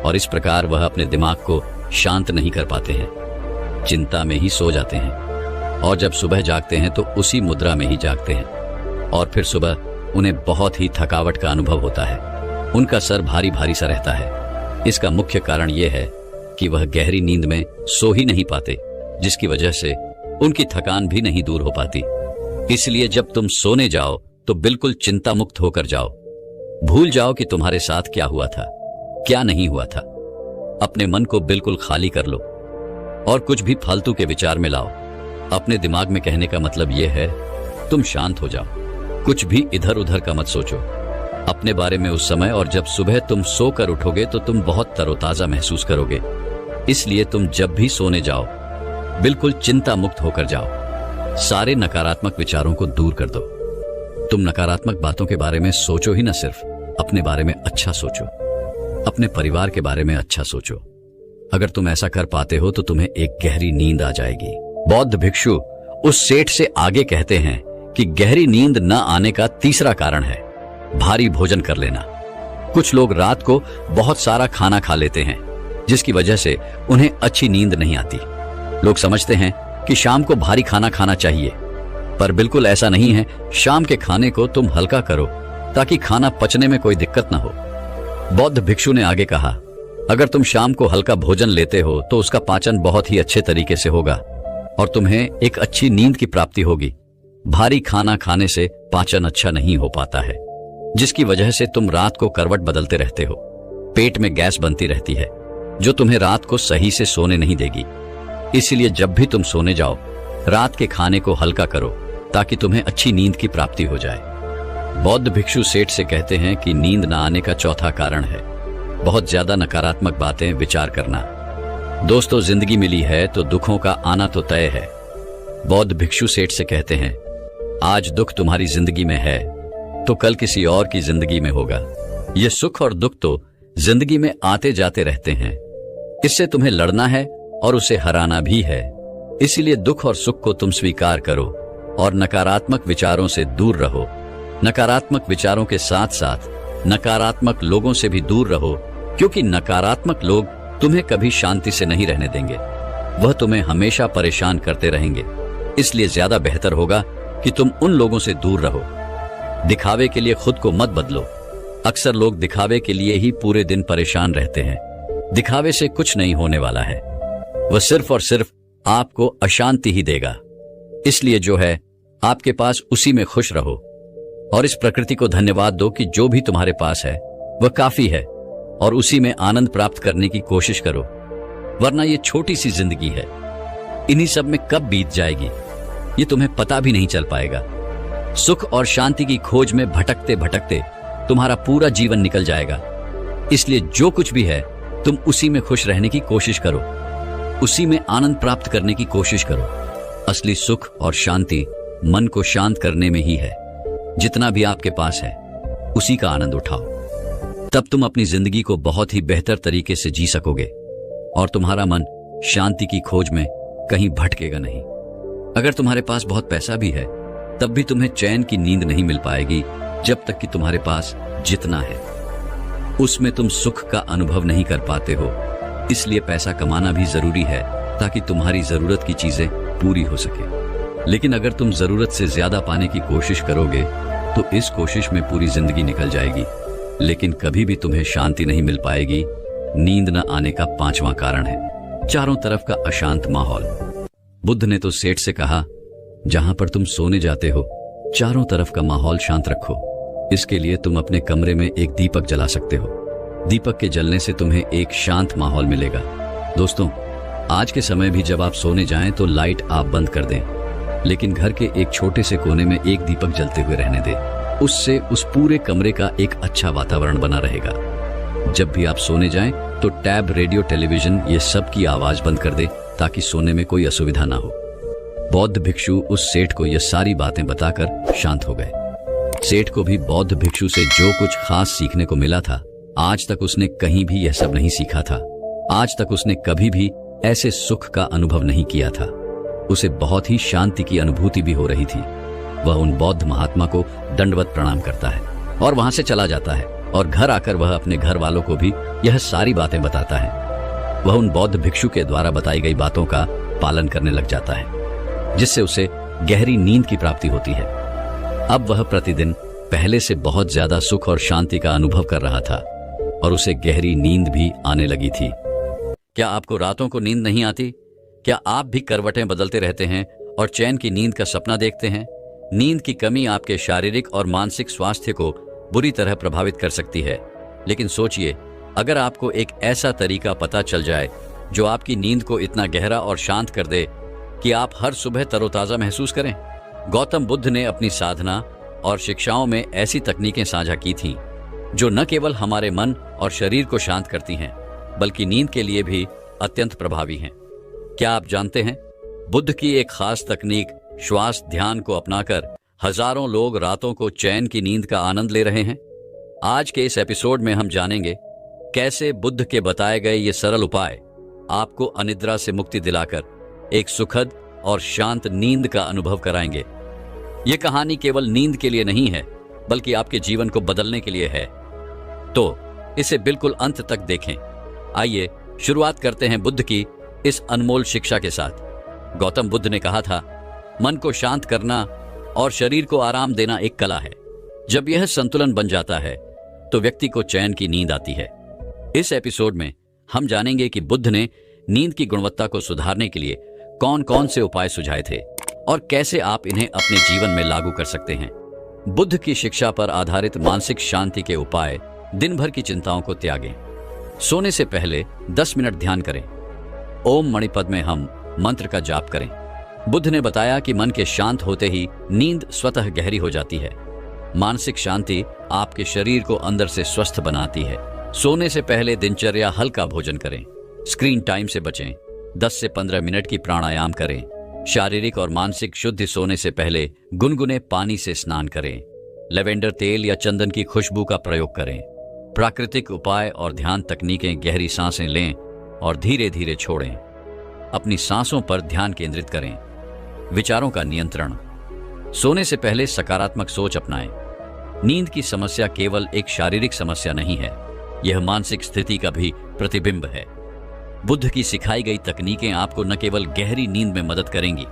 और इस प्रकार वह अपने दिमाग को शांत नहीं कर पाते हैं, चिंता में ही सो जाते हैं। और जब सुबह जागते हैं तो उसी मुद्रा में ही जागते हैं, और फिर सुबह उन्हें बहुत ही थकावट का अनुभव होता है, उनका सर भारी भारी सा रहता है। इसका मुख्य कारण यह है कि वह गहरी नींद में सो ही नहीं पाते, जिसकी वजह से उनकी थकान भी नहीं दूर हो पाती। इसलिए जब तुम सोने जाओ तो बिल्कुल चिंता मुक्त होकर जाओ। भूल जाओ कि तुम्हारे साथ क्या हुआ था, क्या नहीं हुआ था। अपने मन को बिल्कुल खाली कर लो और कुछ भी फालतू के विचार में लाओ। अपने दिमाग में कहने का मतलब यह है, तुम शांत हो जाओ, कुछ भी इधर उधर का मत सोचो अपने बारे में उस समय। और जब सुबह तुम सोकर उठोगे तो तुम बहुत तरोताजा महसूस करोगे। इसलिए तुम जब भी सोने जाओ बिल्कुल चिंता मुक्त होकर जाओ, सारे नकारात्मक विचारों को दूर कर दो। तुम नकारात्मक बातों के बारे में सोचो ही न, सिर्फ अपने बारे में अच्छा सोचो, अपने परिवार के बारे में अच्छा सोचो। अगर तुम ऐसा कर पाते हो तो तुम्हें एक गहरी नींद आ जाएगी। बौद्ध भिक्षु उस सेठ से आगे कहते हैं कि गहरी नींद न आने का तीसरा कारण है भारी भोजन कर लेना। कुछ लोग रात को बहुत सारा खाना खा लेते हैं, जिसकी वजह से उन्हें अच्छी नींद नहीं आती। लोग समझते हैं कि शाम को भारी खाना खाना चाहिए, पर बिल्कुल ऐसा नहीं है। शाम के खाने को तुम हल्का करो ताकि खाना पचने में कोई दिक्कत ना हो। बौद्ध भिक्षु ने आगे कहा, अगर तुम शाम को हल्का भोजन लेते हो तो उसका पाचन बहुत ही अच्छे तरीके से होगा और तुम्हें एक अच्छी नींद की प्राप्ति होगी। भारी खाना खाने से पाचन अच्छा नहीं हो पाता है, जिसकी वजह से तुम रात को करवट बदलते रहते हो। पेट में गैस बनती रहती है जो तुम्हें रात को सही से सोने नहीं देगी। इसलिए जब भी तुम सोने जाओ रात के खाने को हल्का करो ताकि तुम्हें अच्छी नींद की प्राप्ति हो जाए। बौद्ध भिक्षु सेठ से कहते हैं कि नींद न आने का चौथा कारण है बहुत ज्यादा नकारात्मक बातें विचार करना। दोस्तों, जिंदगी मिली है तो दुखों का आना तो तय है। बौद्ध भिक्षु सेठ से कहते हैं, आज दुख तुम्हारी जिंदगी में है तो कल किसी और की जिंदगी में होगा। ये सुख और दुख तो जिंदगी में आते जाते रहते हैं, इससे तुम्हें लड़ना है और उसे हराना भी है। इसीलिए दुख और सुख को तुम स्वीकार करो और नकारात्मक विचारों से दूर रहो। नकारात्मक विचारों के साथ साथ नकारात्मक लोगों से भी दूर रहो, क्योंकि नकारात्मक लोग तुम्हें कभी शांति से नहीं रहने देंगे, वह तुम्हें हमेशा परेशान करते रहेंगे। इसलिए ज्यादा बेहतर होगा कि तुम उन लोगों से दूर रहो। दिखावे के लिए खुद को मत बदलो। अक्सर लोग दिखावे के लिए ही पूरे दिन परेशान रहते हैं। दिखावे से कुछ नहीं होने वाला है, वह सिर्फ और सिर्फ आपको अशांति ही देगा। इसलिए जो है आपके पास उसी में खुश रहो और इस प्रकृति को धन्यवाद दो कि जो भी तुम्हारे पास है वह काफी है, और उसी में आनंद प्राप्त करने की कोशिश करो, वरना ये छोटी सी जिंदगी है, इन्हीं सब में कब बीत जाएगी ये तुम्हें पता भी नहीं चल पाएगा। सुख और शांति की खोज में भटकते भटकते तुम्हारा पूरा जीवन निकल जाएगा। इसलिए जो कुछ भी है तुम उसी में खुश रहने की कोशिश करो, उसी में आनंद प्राप्त करने की कोशिश करो। असली सुख और शांति मन को शांत करने में ही है। जितना भी आपके पास है उसी का आनंद उठाओ, तब तुम अपनी जिंदगी को बहुत ही बेहतर तरीके से जी सकोगे और तुम्हारा मन शांति की खोज में कहीं भटकेगा नहीं। अगर तुम्हारे पास बहुत पैसा भी है तब भी तुम्हें चैन की नींद नहीं मिल पाएगी जब तक कि तुम्हारे पास जितना है उसमें तुम सुख का अनुभव नहीं कर पाते हो। इसलिए पैसा कमाना भी जरूरी है ताकि तुम्हारी जरूरत की चीजें पूरी हो सके। लेकिन अगर तुम जरूरत से ज्यादा पाने की कोशिश करोगे तो इस कोशिश में पूरी जिंदगी निकल जाएगी, लेकिन कभी भी तुम्हें शांति नहीं मिल पाएगी। नींद न आने का 5वां कारण है चारों तरफ का अशांत माहौल। बुद्ध ने तो सेठ से कहा, जहां पर तुम सोने जाते हो चारों तरफ का माहौल शांत रखो। इसके लिए तुम अपने कमरे में एक दीपक जला सकते हो। दीपक के जलने से तुम्हें एक शांत माहौल मिलेगा। दोस्तों, आज के समय भी जब आप सोने जाएं तो लाइट आप बंद कर दें, लेकिन घर के एक छोटे से कोने में एक दीपक जलते हुए रहने दें। उससे उस पूरे कमरे का एक अच्छा वातावरण बना रहेगा। जब भी आप सोने जाएं तो टैब, रेडियो, टेलीविजन ये सब की आवाज बंद कर दे ताकि सोने में कोई असुविधा ना हो। बौद्ध भिक्षु उस सेठ को ये सारी बातें बताकर शांत हो गए। सेठ को भी बौद्ध भिक्षु से जो कुछ खास सीखने को मिला था, आज तक उसने कहीं भी यह सब नहीं सीखा था। आज तक उसने कभी भी ऐसे सुख का अनुभव नहीं किया था। उसे बहुत ही शांति की अनुभूति भी हो रही थी। वह उन बौद्ध महात्मा को दंडवत प्रणाम करता है और वहां से चला जाता है, और घर आकर वह अपने घर वालों को भी यह सारी बातें बताता है। वह उन बौद्ध भिक्षु के द्वारा बताई गई बातों का पालन करने लग जाता है, जिससे उसे गहरी नींद की प्राप्ति होती है। अब वह प्रतिदिन पहले से बहुत ज्यादा सुख और शांति का अनुभव कर रहा था और उसे गहरी नींद भी आने लगी थी। क्या आपको रातों को नींद नहीं आती? क्या आप भी करवटें बदलते रहते हैं और चैन की नींद का सपना देखते हैं? नींद की कमी आपके शारीरिक और मानसिक स्वास्थ्य को बुरी तरह प्रभावित कर सकती है। लेकिन सोचिए, अगर आपको एक ऐसा तरीका पता चल जाए जो आपकी नींद को इतना गहरा और शांत कर दे कि आप हर सुबह तरोताजा महसूस करें। गौतम बुद्ध ने अपनी साधना और शिक्षाओं में ऐसी तकनीकें साझा की थीं जो न केवल हमारे मन और शरीर को शांत करती हैं, बल्कि नींद के लिए भी अत्यंत प्रभावी हैं। क्या आप जानते हैं, बुद्ध की एक खास तकनीक श्वास ध्यान को अपनाकर हजारों लोग रातों को चैन की नींद का आनंद ले रहे हैं। आज के इस एपिसोड में हम जानेंगे कैसे बुद्ध के बताए गए ये सरल उपाय आपको अनिद्रा से मुक्ति दिलाकर एक सुखद और शांत नींद का अनुभव कराएंगे। यह कहानी केवल नींद के लिए नहीं है, बल्कि आपके जीवन को बदलने के लिए है। तो इसे बिल्कुल अंत तक देखें। आइए शुरुआत करते हैं बुद्ध की इस अनमोल शिक्षा के साथ। गौतम बुद्ध ने कहा था, मन को शांत करना और शरीर को आराम देना एक कला है। जब यह संतुलन बन जाता है तो व्यक्ति को चैन की नींद आती है। इस एपिसोड में हम जानेंगे कि बुद्ध ने नींद की गुणवत्ता को सुधारने के लिए कौन कौन से उपाय सुझाए थे और कैसे आप इन्हें अपने जीवन में लागू कर सकते हैं। बुद्ध की शिक्षा पर आधारित मानसिक शांति के उपाय। दिन भर की चिंताओं को त्यागें। सोने से पहले 10 मिनट ध्यान करें। ओम मणिपद में हम मंत्र का जाप करें। बुद्ध ने बताया कि मन के शांत होते ही नींद स्वतः गहरी हो जाती है। मानसिक शांति आपके शरीर को अंदर से स्वस्थ बनाती है। सोने से पहले दिनचर्या हल्का भोजन करें। स्क्रीन टाइम से बचें। 10 से 15 मिनट की प्राणायाम करें। शारीरिक और मानसिक शुद्धि। सोने से पहले गुनगुने पानी से स्नान करें। लेवेंडर तेल या चंदन की खुशबू का प्रयोग करें। प्राकृतिक उपाय और ध्यान तकनीकें। गहरी सांसें लें और धीरे धीरे छोड़ें। अपनी सांसों पर ध्यान केंद्रित करें। विचारों का नियंत्रण। सोने से पहले सकारात्मक सोच अपनाएं। नींद की समस्या केवल एक शारीरिक समस्या नहीं है, यह मानसिक स्थिति का भी प्रतिबिंब है। बुद्ध की सिखाई गई तकनीकें आपको न केवल गहरी नींद में मदद करेंगी,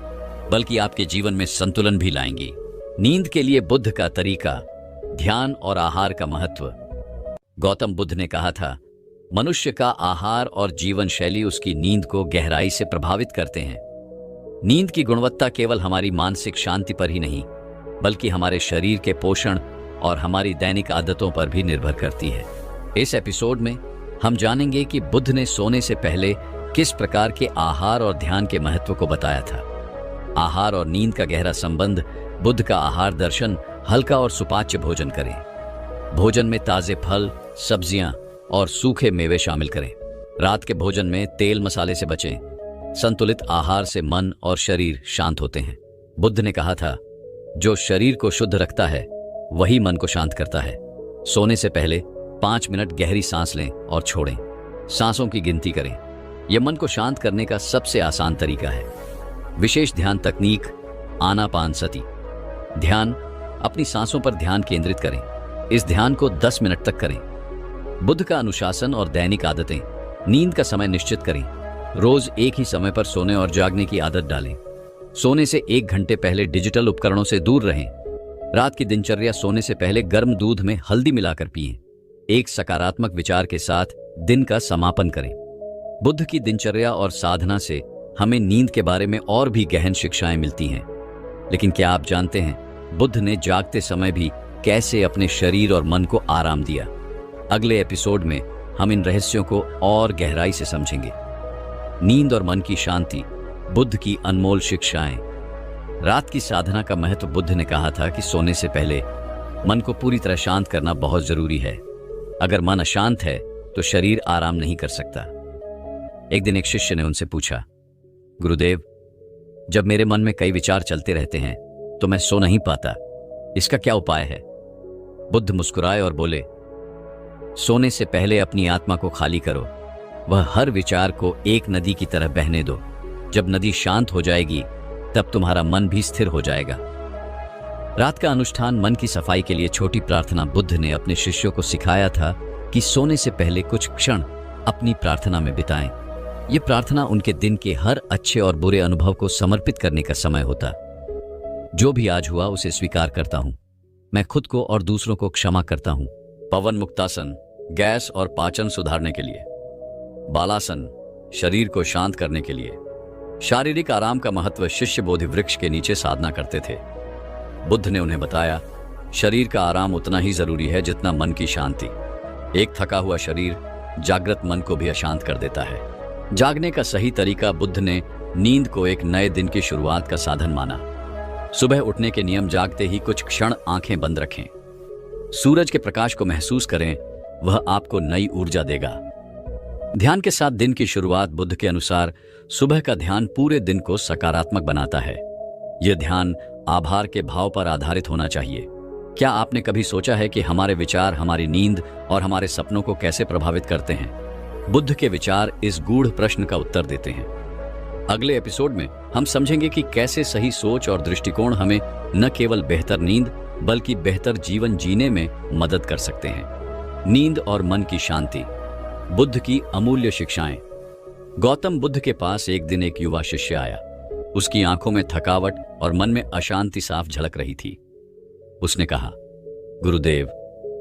बल्कि आपके जीवन में संतुलन भी लाएंगी। नींद के लिए बुद्ध का तरीका, ध्यान और आहार का महत्व। गौतम बुद्ध ने कहा था, मनुष्य का आहार और जीवन शैली उसकी नींद को गहराई से प्रभावित करते हैं। नींद की गुणवत्ता केवल हमारी मानसिक शांति पर ही नहीं, बल्कि हमारे शरीर के पोषण और हमारी दैनिक आदतों पर भी निर्भर करती है। इस एपिसोड में हम जानेंगे कि बुद्ध ने सोने से पहले किस प्रकार के आहार और ध्यान के महत्व को बताया था। आहार और नींद का गहरा संबंध। बुद्ध का आहार दर्शन हल्का और सुपाच्य भोजन करें। भोजन में ताजे फल, सब्जियां और सूखे मेवे शामिल करें। रात के भोजन में तेल मसाले से बचें। संतुलित आहार से मन और शरीर शांत होते हैं। बुद्ध ने कहा था, जो शरीर को शुद्ध रखता है वही मन को शांत करता है। सोने से पहले 5 मिनट गहरी सांस लें और छोड़ें। सांसों की गिनती करें। यह मन को शांत करने का सबसे आसान तरीका है। विशेष ध्यान तकनीक आनापानसति। ध्यान, अपनी सांसों पर ध्यान केंद्रित करें। इस ध्यान को 10 मिनट तक करें। बुद्ध का अनुशासन और दैनिक आदतें। नींद का समय निश्चित करें। रोज एक ही समय पर सोने और जागने की आदत डालें। सोने से 1 घंटे पहले डिजिटल उपकरणों से दूर रहें। रात की दिनचर्या। सोने से पहले गर्म दूध में हल्दी मिलाकर पिएं। एक सकारात्मक विचार के साथ दिन का समापन करें। बुद्ध की दिनचर्या और साधना से हमें नींद के बारे में और भी गहन शिक्षाएं मिलती हैं। लेकिन क्या आप जानते हैं, बुद्ध ने जागते समय भी कैसे अपने शरीर और मन को आराम दिया? अगले एपिसोड में हम इन रहस्यों को और गहराई से समझेंगे। नींद और मन की शांति। बुद्ध की अनमोल शिक्षाएं। रात की साधना का महत्व। बुद्ध ने कहा था कि सोने से पहले मन को पूरी तरह शांत करना बहुत जरूरी है। अगर मन अशांत है तो शरीर आराम नहीं कर सकता। एक दिन एक शिष्य ने उनसे पूछा, गुरुदेव, जब मेरे मन में कई विचार चलते रहते हैं तो मैं सो नहीं पाता, इसका क्या उपाय है? बुद्ध मुस्कुराए और बोले, सोने से पहले अपनी आत्मा को खाली करो। वह हर विचार को एक नदी की तरह बहने दो। जब नदी शांत हो जाएगी तब तुम्हारा मन भी स्थिर हो जाएगा। रात का अनुष्ठान। मन की सफाई के लिए छोटी प्रार्थना। बुद्ध ने अपने शिष्यों को सिखाया था कि सोने से पहले कुछ क्षण अपनी प्रार्थना में बिताएं। यह प्रार्थना उनके दिन के हर अच्छे और बुरे अनुभव को समर्पित करने का समय होता। जो भी आज हुआ उसे स्वीकार करता हूं। मैं खुद को और दूसरों को क्षमा करता हूं। पवन मुक्तासन, गैस और पाचन सुधारने के लिए। बालासन, शरीर को शांत करने के लिए। शारीरिक आराम का महत्व। शिष्य बोधि वृक्ष के नीचे साधना करते थे। बुद्ध ने उन्हें बताया, शरीर का आराम उतना ही जरूरी है जितना मन की शांति। एक थका हुआ शरीर जागृत मन को भी अशांत कर देता है। जागने का सही तरीका। बुद्ध ने नींद को एक नए दिन की शुरुआत का साधन माना। सुबह उठने के नियम। जागते ही कुछ क्षण आंखें बंद रखें। सूरज के प्रकाश को महसूस करें, वह आपको नई ऊर्जा देगा। ध्यान के साथ दिन की शुरुआत। बुद्ध के अनुसार सुबह का ध्यान पूरे दिन को सकारात्मक बनाता है। यह ध्यान आभार के भाव पर आधारित होना चाहिए। क्या आपने कभी सोचा है कि हमारे विचार हमारी नींद और हमारे सपनों को कैसे प्रभावित करते हैं? बुद्ध के विचार इस गूढ़ प्रश्न का उत्तर देते हैं। अगले एपिसोड में हम समझेंगे कि कैसे सही सोच और दृष्टिकोण हमें न केवल बेहतर नींद बल्कि बेहतर जीवन जीने में मदद कर सकते हैं। नींद और मन की शांति। बुद्ध की अमूल्य शिक्षाएं। गौतम बुद्ध के पास एक दिन एक युवा शिष्य आया। उसकी आंखों में थकावट और मन में अशांति साफ झलक रही थी। उसने कहा, गुरुदेव,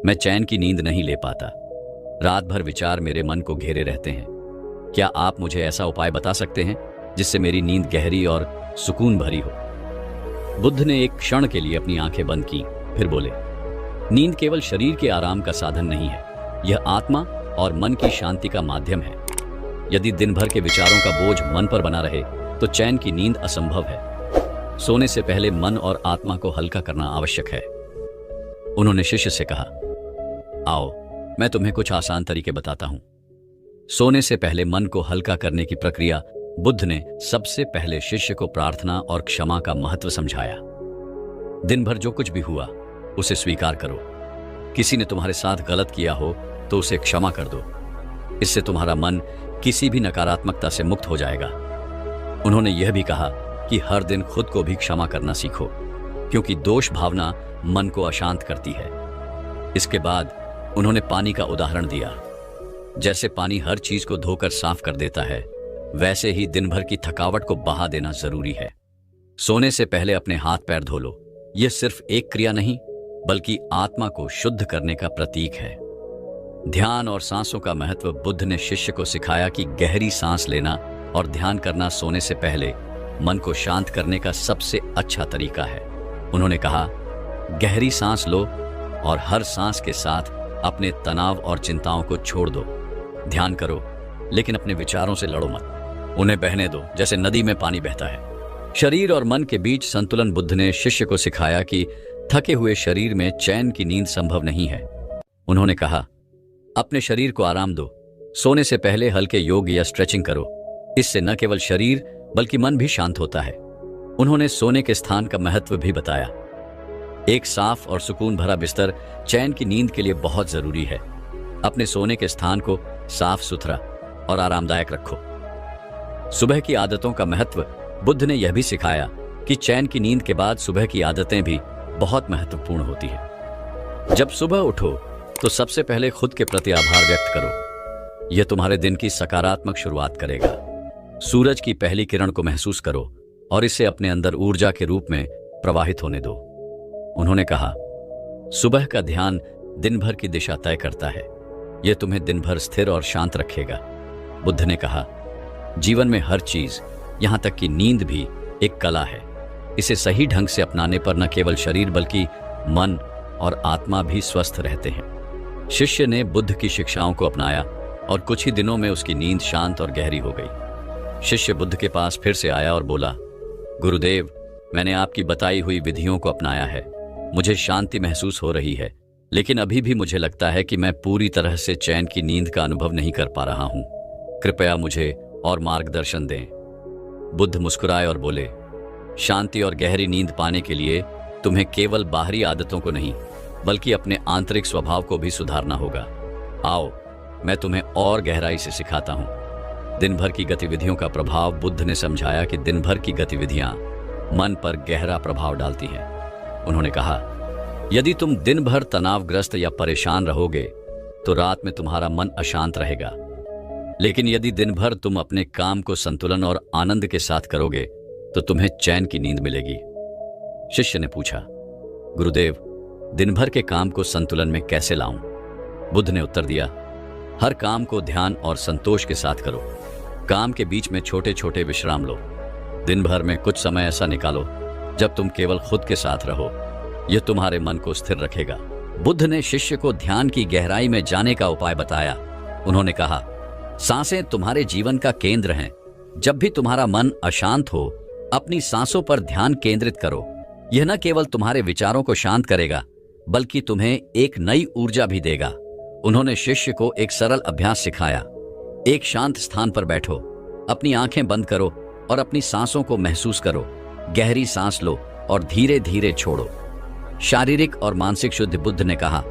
मैं चैन की नींद नहीं ले पाता। रात भर विचार मेरे मन को घेरे रहते हैं। क्या आप मुझे ऐसा उपाय बता सकते हैं जिससे मेरी नींद गहरी और सुकून भरी हो? बुद्ध ने एक क्षण के लिए अपनी आंखें बंद की, फिर बोले, नींद केवल शरीर के आराम का साधन नहीं है, यह आत्मा और मन की शांति का माध्यम है। यदि दिन भर के विचारों का बोझ मन पर बना रहे तो चैन की नींद असंभव है। सोने से पहले मन और आत्मा को हल्का करना आवश्यक है। उन्होंने शिष्य से कहा, आओ मैं तुम्हें कुछ आसान तरीके बताता हूं। सोने से पहले मन को हल्का करने की प्रक्रिया। बुद्ध ने सबसे पहले शिष्य को प्रार्थना और क्षमा का महत्व समझाया। दिन भर जो कुछ भी हुआ उसे स्वीकार करो। किसी ने तुम्हारे साथ गलत किया हो तो उसे क्षमा कर दो। इससे तुम्हारा मन किसी भी नकारात्मकता से मुक्त हो जाएगा। उन्होंने यह भी कहा कि हर दिन खुद को भी क्षमा करना सीखो, क्योंकि दोष भावना मन को अशांत करती है। इसके बाद उन्होंने पानी का उदाहरण दिया। जैसे पानी हर चीज को धोकर साफ कर देता है, वैसे ही दिन भर की थकावट को बहा देना जरूरी है। सोने से पहले अपने हाथ पैर धो लो। यह सिर्फ एक क्रिया नहीं बल्कि आत्मा को शुद्ध करने का प्रतीक है। ध्यान और सांसों का महत्व। बुद्ध ने शिष्य को सिखाया कि गहरी सांस लेना और ध्यान करना सोने से पहले मन को शांत करने का सबसे अच्छा तरीका है। उन्होंने कहा, गहरी सांस लो और हर सांस के साथ अपने तनाव और चिंताओं को छोड़ दो। ध्यान करो, लेकिन अपने विचारों से लड़ो मत। उन्हें बहने दो जैसे नदी में पानी बहता है। शरीर और मन के बीच संतुलन। बुद्ध ने शिष्य को सिखाया कि थके हुए शरीर में चैन की नींद संभव नहीं है। उन्होंने कहा, अपने शरीर को आराम दो। सोने से पहले हल्के योग या स्ट्रेचिंग करो। इससे न केवल शरीर बल्कि मन भी शांत होता है। उन्होंने सोने के स्थान का महत्व भी बताया। एक साफ और सुकून भरा बिस्तर चैन की नींद के लिए बहुत जरूरी है। अपने सोने के स्थान को साफ सुथरा और आरामदायक रखो। सुबह की आदतों का महत्व। बुद्ध ने यह भी सिखाया कि चैन की नींद के बाद सुबह की आदतें भी बहुत महत्वपूर्ण होती है। जब सुबह उठो तो सबसे पहले खुद के प्रति आभार व्यक्त करो। यह तुम्हारे दिन की सकारात्मक शुरुआत करेगा। सूरज की पहली किरण को महसूस करो और इसे अपने अंदर ऊर्जा के रूप में प्रवाहित होने दो। उन्होंने कहा, सुबह का ध्यान दिन भर की दिशा तय करता है। यह तुम्हें दिन भर स्थिर और शांत रखेगा। बुद्ध ने कहा, जीवन में हर चीज, यहां तक कि नींद भी एक कला है। इसे सही ढंग से अपनाने पर न केवल शरीर बल्कि मन और आत्मा भी स्वस्थ रहते हैं। शिष्य ने बुद्ध की शिक्षाओं को अपनाया और कुछ ही दिनों में उसकी नींद शांत और गहरी हो गई। शिष्य बुद्ध के पास फिर से आया और बोला, गुरुदेव, मैंने आपकी बताई हुई विधियों को अपनाया है। मुझे शांति महसूस हो रही है, लेकिन अभी भी मुझे लगता है कि मैं पूरी तरह से चैन की नींद का अनुभव नहीं कर पा रहा हूं। कृपया मुझे और मार्गदर्शन दें। बुद्ध मुस्कुराए और बोले, शांति और गहरी नींद पाने के लिए तुम्हें केवल बाहरी आदतों को नहीं बल्कि अपने आंतरिक स्वभाव को भी सुधारना होगा। आओ, मैं तुम्हें और गहराई से सिखाता हूं। दिन भर की गतिविधियों का प्रभाव। बुद्ध ने समझाया कि दिन भर की गतिविधियां मन पर गहरा प्रभाव डालती हैं। उन्होंने कहा, यदि तुम दिन भर तनावग्रस्त या परेशान रहोगे तो रात में तुम्हारा मन अशांत रहेगा। लेकिन यदि दिन भर तुम अपने काम को संतुलन और आनंद के साथ करोगे तो तुम्हें चैन की नींद मिलेगी। शिष्य ने पूछा, गुरुदेव, दिन भर के काम को संतुलन में कैसे लाऊं? बुद्ध ने उत्तर दिया, हर काम को ध्यान और संतोष के साथ करो। काम के बीच में छोटे छोटे विश्राम लो। दिन भर में कुछ समय ऐसा निकालो जब तुम केवल खुद के साथ रहो। यह तुम्हारे मन को स्थिर रखेगा। बुद्ध ने शिष्य को ध्यान की गहराई में जाने का उपाय बताया। उन्होंने कहा, सांसें तुम्हारे जीवन का केंद्र हैं। जब भी तुम्हारा मन अशांत हो, अपनी सांसों पर ध्यान केंद्रित करो। यह न केवल तुम्हारे विचारों को शांत करेगा बल्कि तुम्हें एक नई ऊर्जा भी देगा। उन्होंने शिष्य को एक सरल अभ्यास सिखाया। एक शांत स्थान पर बैठो, अपनी आंखें बंद करो और अपनी सांसों को महसूस करो। गहरी सांस लो और धीरे धीरे छोड़ो। शारीरिक और मानसिक शुद्ध। बुद्ध ने कहा,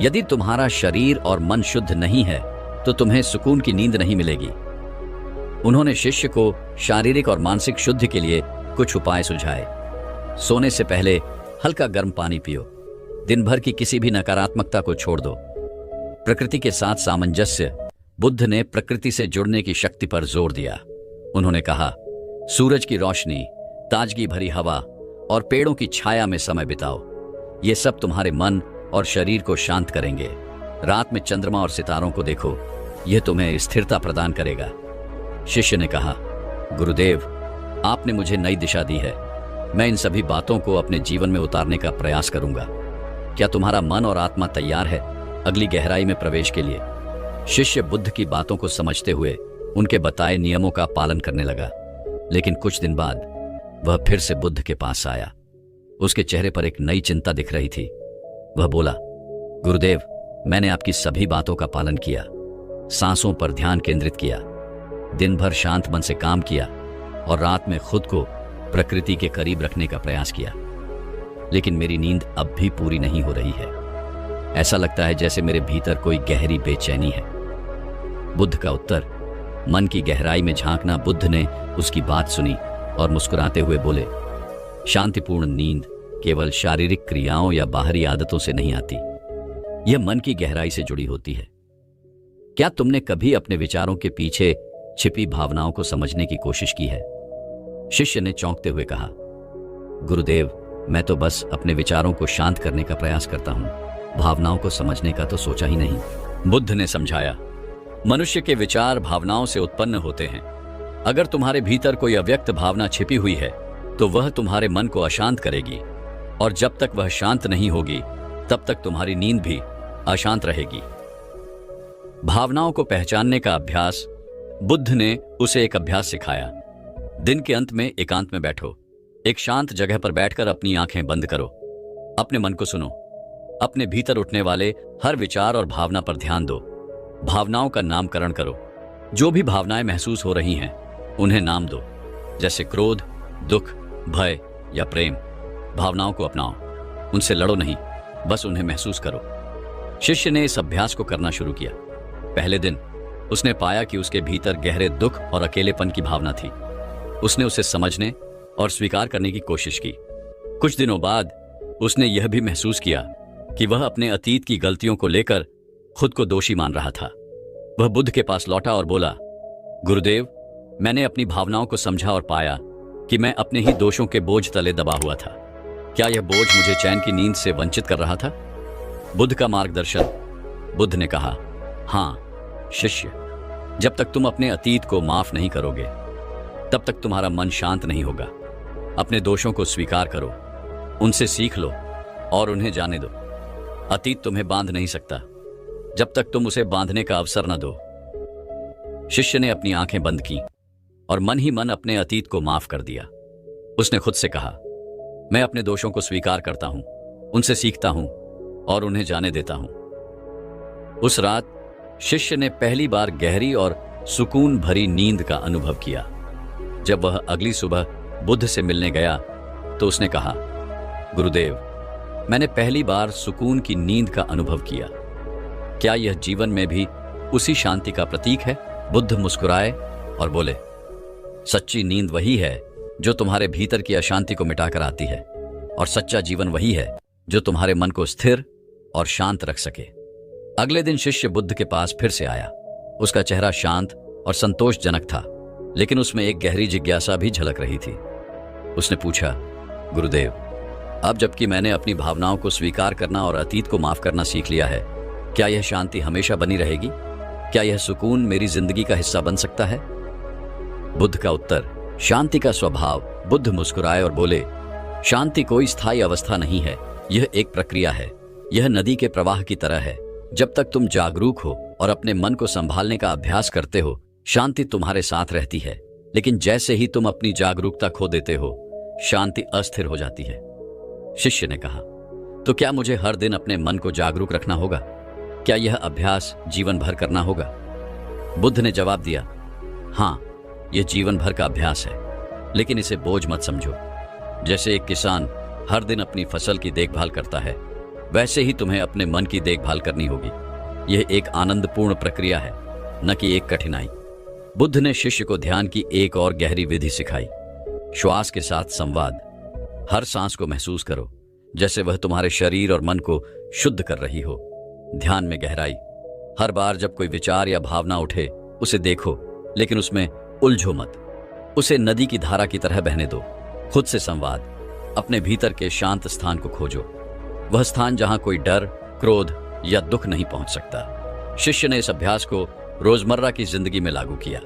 यदि तुम्हारा शरीर और मन शुद्ध नहीं है तो तुम्हें सुकून की नींद नहीं मिलेगी। उन्होंने शिष्य को शारीरिक और मानसिक शुद्धि के लिए कुछ उपाय सुझाए। सोने से पहले हल्का गर्म पानी पियो। दिन भर की किसी भी नकारात्मकता को छोड़ दो। प्रकृति के साथ सामंजस्य। बुद्ध ने प्रकृति से जुड़ने की शक्ति पर जोर दिया। उन्होंने कहा, सूरज की रोशनी, ताजगी भरी हवा और पेड़ों की छाया में समय बिताओ। ये सब तुम्हारे मन और शरीर को शांत करेंगे। रात में चंद्रमा और सितारों को देखो, यह तुम्हें स्थिरता प्रदान करेगा। शिष्य ने कहा, गुरुदेव, आपने मुझे नई दिशा दी है। मैं इन सभी बातों को अपने जीवन में उतारने का प्रयास करूंगा। क्या तुम्हारा मन और आत्मा तैयार है अगली गहराई में प्रवेश के लिए? शिष्य बुद्ध की बातों को समझते हुए उनके बताए नियमों का पालन करने लगा। लेकिन कुछ दिन बाद वह फिर से बुद्ध के पास आया। उसके चेहरे पर एक नई चिंता दिख रही थी। वह बोला, गुरुदेव, मैंने आपकी सभी बातों का पालन किया, सांसों पर ध्यान केंद्रित किया, दिन भर शांत मन से काम किया और रात में खुद को प्रकृति के करीब रखने का प्रयास किया। लेकिन मेरी नींद अब भी पूरी नहीं हो रही है। ऐसा लगता है जैसे मेरे भीतर कोई गहरी बेचैनी है। बुद्ध का उत्तर। मन की गहराई में झांकना। बुद्ध ने उसकी बात सुनी और मुस्कुराते हुए बोले, शांतिपूर्ण नींद केवल शारीरिक क्रियाओं या बाहरी आदतों से नहीं आती, यह मन की गहराई से जुड़ी होती है। क्या तुमने कभी अपने विचारों के पीछे छिपी भावनाओं को समझने की कोशिश की है? शिष्य ने चौंकते हुए कहा, गुरुदेव, मैं तो बस अपने विचारों को शांत करने का प्रयास करता हूं, भावनाओं को समझने का तो सोचा ही नहीं। बुद्ध ने समझाया, मनुष्य के विचार भावनाओं से उत्पन्न होते हैं। अगर तुम्हारे भीतर कोई अव्यक्त भावना छिपी हुई है तो वह तुम्हारे मन को अशांत करेगी, और जब तक वह शांत नहीं होगी तब तक तुम्हारी नींद भी अशांत रहेगी। भावनाओं को पहचानने का अभ्यास। बुद्ध ने उसे एक अभ्यास सिखाया। दिन के अंत में एकांत में बैठो, एक शांत जगह पर बैठकर अपनी आंखें बंद करो, अपने मन को सुनो, अपने भीतर उठने वाले हर विचार और भावना पर ध्यान दो। भावनाओं का नामकरण करो। जो भी भावनाएं महसूस हो रही हैं उन्हें नाम दो, जैसे क्रोध, दुख, भय या प्रेम। भावनाओं को अपनाओ, उनसे लड़ो नहीं, बस उन्हें महसूस करो। शिष्य ने इस अभ्यास को करना शुरू किया। पहले दिन उसने पाया कि उसके भीतर गहरे दुख और अकेलेपन की भावना थी। उसने उसे समझने और स्वीकार करने की कोशिश की। कुछ दिनों बाद उसने यह भी महसूस किया कि वह अपने अतीत की गलतियों को लेकर खुद को दोषी मान रहा था। वह बुद्ध के पास लौटा और बोला, गुरुदेव, मैंने अपनी भावनाओं को समझा और पाया कि मैं अपने ही दोषों के बोझ तले दबा हुआ था। क्या यह बोझ मुझे चैन की नींद से वंचित कर रहा था? बुद्ध का मार्गदर्शन। बुद्ध ने कहा, हाँ शिष्य, जब तक तुम अपने अतीत को माफ नहीं करोगे तब तक तुम्हारा मन शांत नहीं होगा। अपने दोषों को स्वीकार करो, उनसे सीख लो और उन्हें जाने दो। अतीत तुम्हें बांध नहीं सकता जब तक तुम उसे बांधने का अवसर न दो। शिष्य ने अपनी आंखें बंद की और मन ही मन अपने अतीत को माफ कर दिया। उसने खुद से कहा, मैं अपने दोषों को स्वीकार करता हूं, उनसे सीखता हूं और उन्हें जाने देता हूं। उस रात शिष्य ने पहली बार गहरी और सुकून भरी नींद का अनुभव किया। जब वह अगली सुबह बुद्ध से मिलने गया तो उसने कहा, गुरुदेव, मैंने पहली बार सुकून की नींद का अनुभव किया। क्या यह जीवन में भी उसी शांति का प्रतीक है? बुद्ध मुस्कुराए और बोले, सच्ची नींद वही है जो तुम्हारे भीतर की अशांति को मिटाकर आती है, और सच्चा जीवन वही है जो तुम्हारे मन को स्थिर और शांत रख सके। अगले दिन शिष्य बुद्ध के पास फिर से आया। उसका चेहरा शांत और संतोषजनक था, लेकिन उसमें एक गहरी जिज्ञासा भी झलक रही थी। उसने पूछा, गुरुदेव, अब जबकि मैंने अपनी भावनाओं को स्वीकार करना और अतीत को माफ करना सीख लिया है, क्या यह शांति हमेशा बनी रहेगी? क्या यह सुकून मेरी जिंदगी का हिस्सा बन सकता है? बुद्ध का उत्तर, शांति का स्वभाव। बुद्ध मुस्कुराए और बोले, शांति कोई स्थायी अवस्था नहीं है, यह एक प्रक्रिया है। यह नदी के प्रवाह की तरह है। जब तक तुम जागरूक हो और अपने मन को संभालने का अभ्यास करते हो, शांति तुम्हारे साथ रहती है। लेकिन जैसे ही तुम अपनी जागरूकता खो देते हो, शांति अस्थिर हो जाती है। शिष्य ने कहा, तो क्या मुझे हर दिन अपने मन को जागरूक रखना होगा? क्या यह अभ्यास जीवन भर करना होगा? बुद्ध ने जवाब दिया, हाँ, यह जीवन भर का अभ्यास है, लेकिन इसे बोझ मत समझो। जैसे एक किसान हर दिन अपनी फसल की देखभाल करता है, वैसे ही तुम्हें अपने मन की देखभाल करनी होगी। यह एक आनंदपूर्ण प्रक्रिया है, न कि एक कठिनाई। बुद्ध ने शिष्य को ध्यान की एक और गहरी विधि सिखाई। श्वास के साथ संवाद। हर सांस को महसूस करो जैसे वह तुम्हारे शरीर और मन को शुद्ध कर रही हो। ध्यान में गहराई। हर बार जब कोई विचार या भावना उठे, उसे देखो, लेकिन उसमें उलझो मत। उसे नदी की धारा की तरह बहने दो। खुद से संवाद। अपने भीतर के शांत स्थान को खोजो, वह स्थान जहां कोई डर, क्रोध या दुख नहीं पहुंच सकता। शिष्य ने इस अभ्यास को रोजमर्रा की जिंदगी में लागू किया।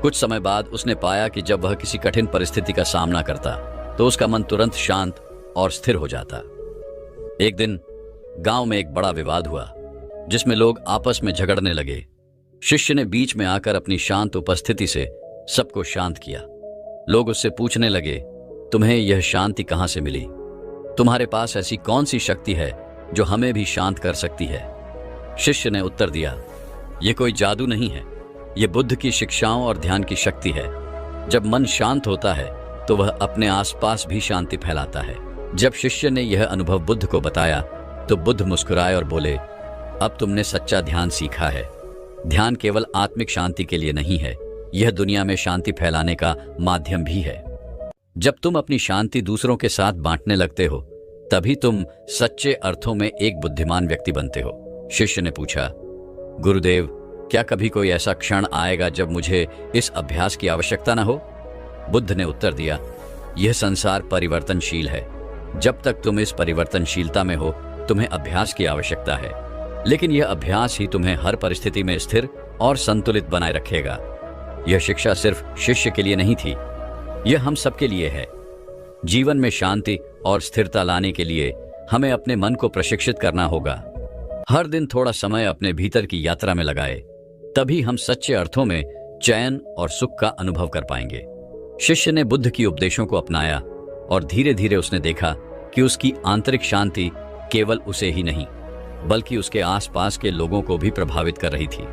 कुछ समय बाद उसने पाया कि जब वह किसी कठिन परिस्थिति का सामना करता तो उसका मन तुरंत शांत और स्थिर हो जाता। एक दिन गांव में एक बड़ा विवाद हुआ, जिसमें लोग आपस में झगड़ने लगे। शिष्य ने बीच में आकर अपनी शांत उपस्थिति से सबको शांत किया। लोग उससे पूछने लगे, तुम्हें यह शांति कहां से मिली? तुम्हारे पास ऐसी कौन सी शक्ति है जो हमें भी शांत कर सकती है? शिष्य ने उत्तर दिया, यह कोई जादू नहीं है, यह बुद्ध की शिक्षाओं और ध्यान की शक्ति है। जब मन शांत होता है तो वह अपने आसपास भी शांति फैलाता है। जब शिष्य ने यह अनुभव बुद्ध को बताया तो बुद्ध मुस्कुराए और बोले, अब तुमने सच्चा ध्यान सीखा है। ध्यान केवल आत्मिक शांति के लिए नहीं है, यह दुनिया में शांति फैलाने का माध्यम भी है। जब तुम अपनी शांति दूसरों के साथ बांटने लगते हो, तभी तुम सच्चे अर्थों में एक बुद्धिमान व्यक्ति बनते हो। शिष्य ने पूछा, गुरुदेव, क्या कभी कोई ऐसा क्षण आएगा जब मुझे इस अभ्यास की आवश्यकता न हो? बुद्ध ने उत्तर दिया, यह संसार परिवर्तनशील है। जब तक तुम इस परिवर्तनशीलता में हो, तुम्हें अभ्यास की आवश्यकता है, लेकिन यह अभ्यास ही तुम्हें हर परिस्थिति में स्थिर और संतुलित बनाए रखेगा। यह शिक्षा सिर्फ शिष्य के लिए नहीं थी, यह हम सबके लिए है। जीवन में शांति और स्थिरता लाने के लिए हमें अपने मन को प्रशिक्षित करना होगा। हर दिन थोड़ा समय अपने भीतर की यात्रा में लगाए, तभी हम सच्चे अर्थों में चैन और सुख का अनुभव कर पाएंगे। शिष्य ने बुद्ध की उपदेशों को अपनाया और धीरे धीरे उसने देखा कि उसकी आंतरिक शांति केवल उसे ही नहीं बल्कि उसके आसपास के लोगों को भी प्रभावित कर रही थी।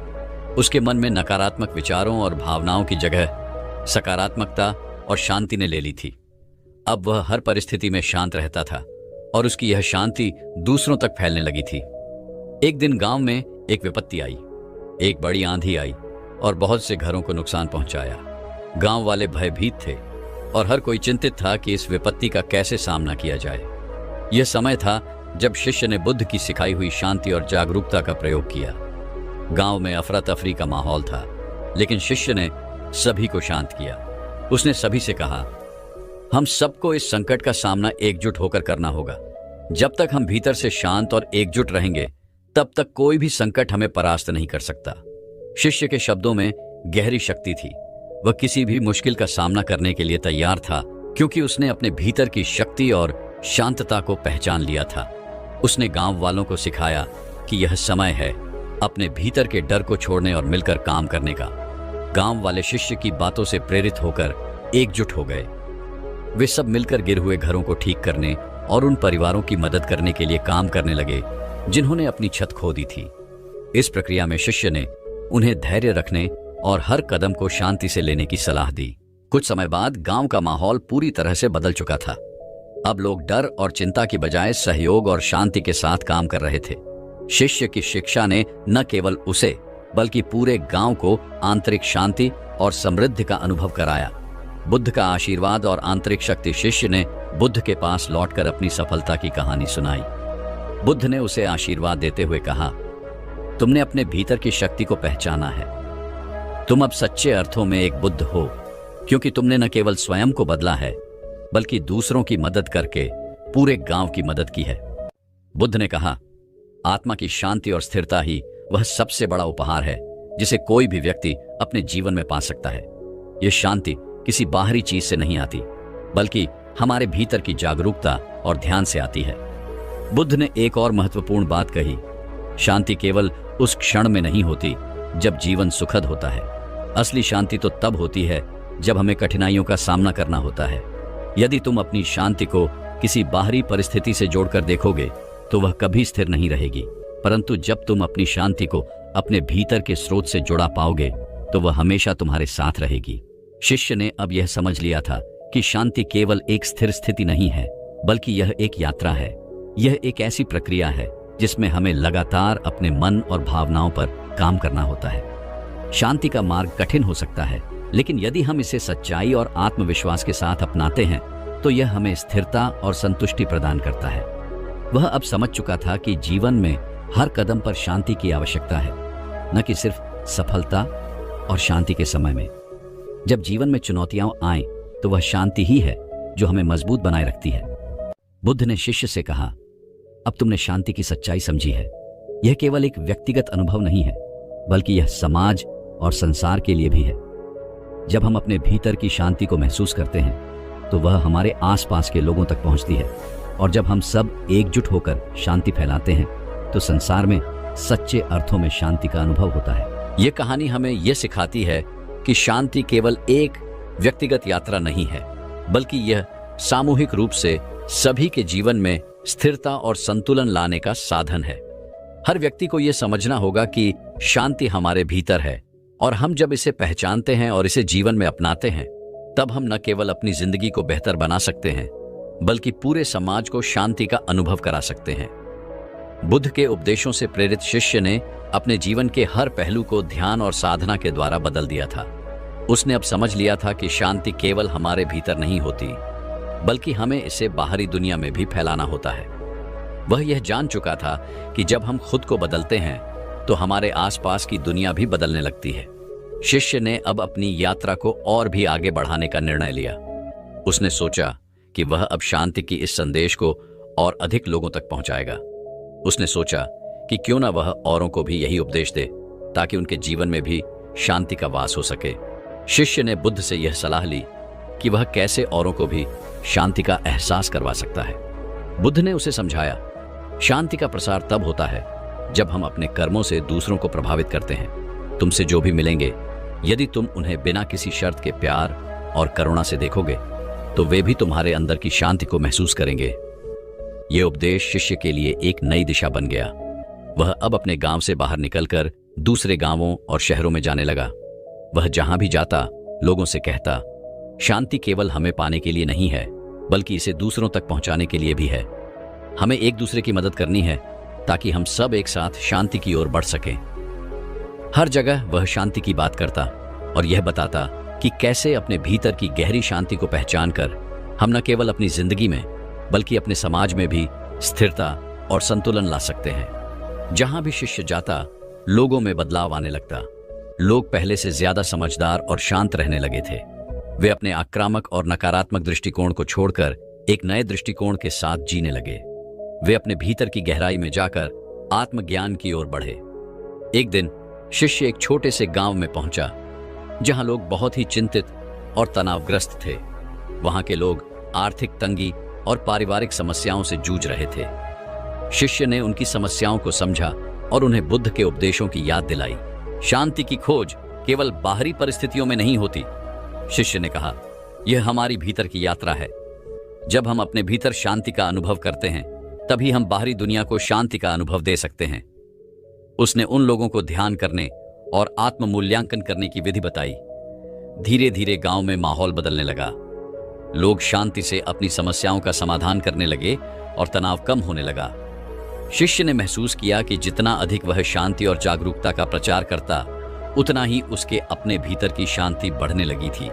उसके मन में नकारात्मक विचारों और भावनाओं की जगह सकारात्मकता और शांति ने ले ली थी। अब वह हर परिस्थिति में शांत रहता था और उसकी यह शांति दूसरों तक फैलने लगी थी। एक दिन गांव में एक विपत्ति आई, एक बड़ी आंधी आई और बहुत से घरों को नुकसान पहुंचाया। गांव वाले भयभीत थे और हर कोई चिंतित था कि इस विपत्ति का कैसे सामना किया जाए। यह समय था जब शिष्य ने बुद्ध की सिखाई हुई शांति और जागरूकता का प्रयोग किया। गांव में अफरा तफरी का माहौल था, लेकिन शिष्य ने सभी को शांत किया। उसने सभी से कहा, हम सबको इस संकट का सामना एकजुट होकर करना होगा। जब तक हम भीतर से शांत और एकजुट रहेंगे, तब तक कोई भी संकट हमें परास्त नहीं कर सकता। शिष्य के शब्दों में गहरी शक्ति थी। वह किसी भी मुश्किल का सामना करने के लिए तैयार था, क्योंकि उसने अपने भीतर की शक्ति और शांतता को पहचान लिया था। उसने गांव वालों को सिखाया कि यह समय है अपने भीतर के डर को छोड़ने और मिलकर काम करने का। गांव वाले शिष्य की बातों से प्रेरित होकर एकजुट हो गए। वे सब मिलकर गिरे हुए घरों को ठीक करने और उन परिवारों की मदद करने के लिए काम करने लगे जिन्होंने अपनी छत खो दी थी। इस प्रक्रिया में शिष्य ने उन्हें धैर्य रखने और हर कदम को शांति से लेने की सलाह दी। कुछ समय बाद गांव का माहौल पूरी तरह से बदल चुका था। अब लोग डर और चिंता की बजाय सहयोग और शांति के साथ काम कर रहे थे। शिष्य की शिक्षा ने न केवल उसे बल्कि पूरे गांव को आंतरिक शांति और समृद्धि का अनुभव कराया। बुद्ध का आशीर्वाद और आंतरिक शक्ति। शिष्य ने बुद्ध के पास लौटकर अपनी सफलता की कहानी सुनाई। बुद्ध ने उसे आशीर्वाद देते हुए कहा, तुमने अपने भीतर की शक्ति को पहचाना है। तुम अब सच्चे अर्थों में एक बुद्ध हो, क्योंकि तुमने न केवल स्वयं को बदला है बल्कि दूसरों की मदद करके पूरे गांव की मदद की है। बुद्ध ने कहा, आत्मा की शांति और स्थिरता ही वह सबसे बड़ा उपहार है जिसे कोई भी व्यक्ति अपने जीवन में पा सकता है। यह शांति किसी बाहरी चीज से नहीं आती, बल्कि हमारे भीतर की जागरूकता और ध्यान से आती है। बुद्ध ने एक और महत्वपूर्ण बात कही, शांति केवल उस क्षण में नहीं होती जब जीवन सुखद होता है। असली शांति तो तब होती है जब हमें कठिनाइयों का सामना करना होता है। यदि तुम अपनी शांति को किसी बाहरी परिस्थिति से जोड़कर देखोगे तो वह कभी स्थिर नहीं रहेगी, परंतु जब तुम अपनी शांति को अपने भीतर के स्रोत से जुड़ा पाओगे तो वह हमेशा तुम्हारे साथ रहेगी। शिष्य ने अब यह समझ लिया था कि शांति केवल एक स्थिर स्थिति नहीं है, बल्कि यह एक यात्रा है। यह एक ऐसी प्रक्रिया है जिसमें हमें लगातार अपने मन और भावनाओं पर काम करना होता है। शांति का मार्ग कठिन हो सकता है, लेकिन यदि हम इसे सच्चाई और आत्मविश्वास के साथ अपनाते हैं तो यह हमें स्थिरता और संतुष्टि प्रदान करता है। वह अब समझ चुका था कि जीवन में हर कदम पर शांति की आवश्यकता है, न कि सिर्फ सफलता और शांति के समय में। जब जीवन में चुनौतियां आए तो वह शांति ही है जो हमें मजबूत बनाए रखती है। बुद्ध ने शिष्य से कहा, अब तुमने शांति की सच्चाई समझी है। यह केवल एक व्यक्तिगत अनुभव नहीं है, बल्कि यह समाज और संसार के लिए भी है। जब हम अपने भीतर की शांति को महसूस करते हैं तो वह हमारे आसपास के लोगों तक पहुंचती है, और जब हम सब एकजुट होकर शांति फैलाते हैं तो संसार में सच्चे अर्थों में शांति का अनुभव होता है। यह कहानी हमें यह सिखाती है कि शांति केवल एक व्यक्तिगत यात्रा नहीं है, बल्कि यह सामूहिक रूप से सभी के जीवन में स्थिरता और संतुलन लाने का साधन है। हर व्यक्ति को यह समझना होगा कि शांति हमारे भीतर है, और हम जब इसे पहचानते हैं और इसे जीवन में अपनाते हैं, तब हम न केवल अपनी जिंदगी को बेहतर बना सकते हैं, बल्कि पूरे समाज को शांति का अनुभव करा सकते हैं। बुद्ध के उपदेशों से प्रेरित शिष्य ने अपने जीवन के हर पहलू को ध्यान और साधना के द्वारा बदल दिया था। उसने अब समझ लिया था कि शांति केवल हमारे भीतर नहीं होती, बल्कि हमें इसे बाहरी दुनिया में भी फैलाना होता है। वह यह जान चुका था कि जब हम खुद को बदलते हैं तो हमारे आसपास की दुनिया भी बदलने लगती है। शिष्य ने अब अपनी यात्रा को और भी आगे बढ़ाने का निर्णय लिया। उसने सोचा कि वह अब शांति की इस संदेश को और अधिक लोगों तक पहुंचाएगा। उसने सोचा कि क्यों ना वह औरों को भी यही उपदेश दे, ताकि उनके जीवन में भी शांति का वास हो सके। शिष्य ने बुद्ध से यह सलाह ली कि वह कैसे औरों को भी शांति का एहसास करवा सकता है। बुद्ध ने उसे समझाया, शांति का प्रसार तब होता है जब हम अपने कर्मों से दूसरों को प्रभावित करते हैं। तुमसे जो भी मिलेंगे, यदि तुम उन्हें बिना किसी शर्त के प्यार और करुणा से देखोगे, तो वे भी तुम्हारे अंदर की शांति को महसूस करेंगे। यह उपदेश शिष्य के लिए एक नई दिशा बन गया। वह अब अपने गांव से बाहर निकलकर दूसरे गांवों और शहरों में जाने लगा। वह जहां भी जाता, लोगों से कहता, शांति केवल हमें पाने के लिए नहीं है, बल्कि इसे दूसरों तक पहुंचाने के लिए भी है। हमें एक दूसरे की मदद करनी है ताकि हम सब एक साथ शांति की ओर बढ़ सकें। हर जगह वह शांति की बात करता और यह बताता कि कैसे अपने भीतर की गहरी शांति को पहचान कर हम न केवल अपनी जिंदगी में बल्कि अपने समाज में भी स्थिरता और संतुलन ला सकते हैं। जहां भी शिष्य जाता, लोगों में बदलाव आने लगता। लोग पहले से ज्यादा समझदार और शांत रहने लगे थे। वे अपने आक्रामक और नकारात्मक दृष्टिकोण को छोड़कर एक नए दृष्टिकोण के साथ जीने लगे। वे अपने भीतर की गहराई में जाकर आत्मज्ञान की ओर बढ़े। एक दिन शिष्य एक छोटे से गांव में पहुंचा जहां लोग बहुत ही चिंतित और तनावग्रस्त थे। वहां के लोग आर्थिक तंगी और पारिवारिक समस्याओं से जूझ रहे थे। शिष्य ने उनकी समस्याओं को समझा और उन्हें बुद्ध के उपदेशों की याद दिलाई। शांति की खोज केवल बाहरी परिस्थितियों में नहीं होती, शिष्य ने कहा, यह हमारी भीतर की यात्रा है। जब हम अपने भीतर शांति का अनुभव करते हैं, तभी हम बाहरी दुनिया को शांति का अनुभव दे सकते हैं। उसने उन लोगों को ध्यान करने और आत्म मूल्यांकन करने की विधि बताई। धीरे धीरे गांव में माहौल बदलने लगा। लोग शांति से अपनी समस्याओं का समाधान करने लगे और तनाव कम होने लगा। शिष्य ने महसूस किया कि जितना अधिक वह शांति और जागरूकता का प्रचार करता, उतना ही उसके अपने भीतर की शांति बढ़ने लगी थी।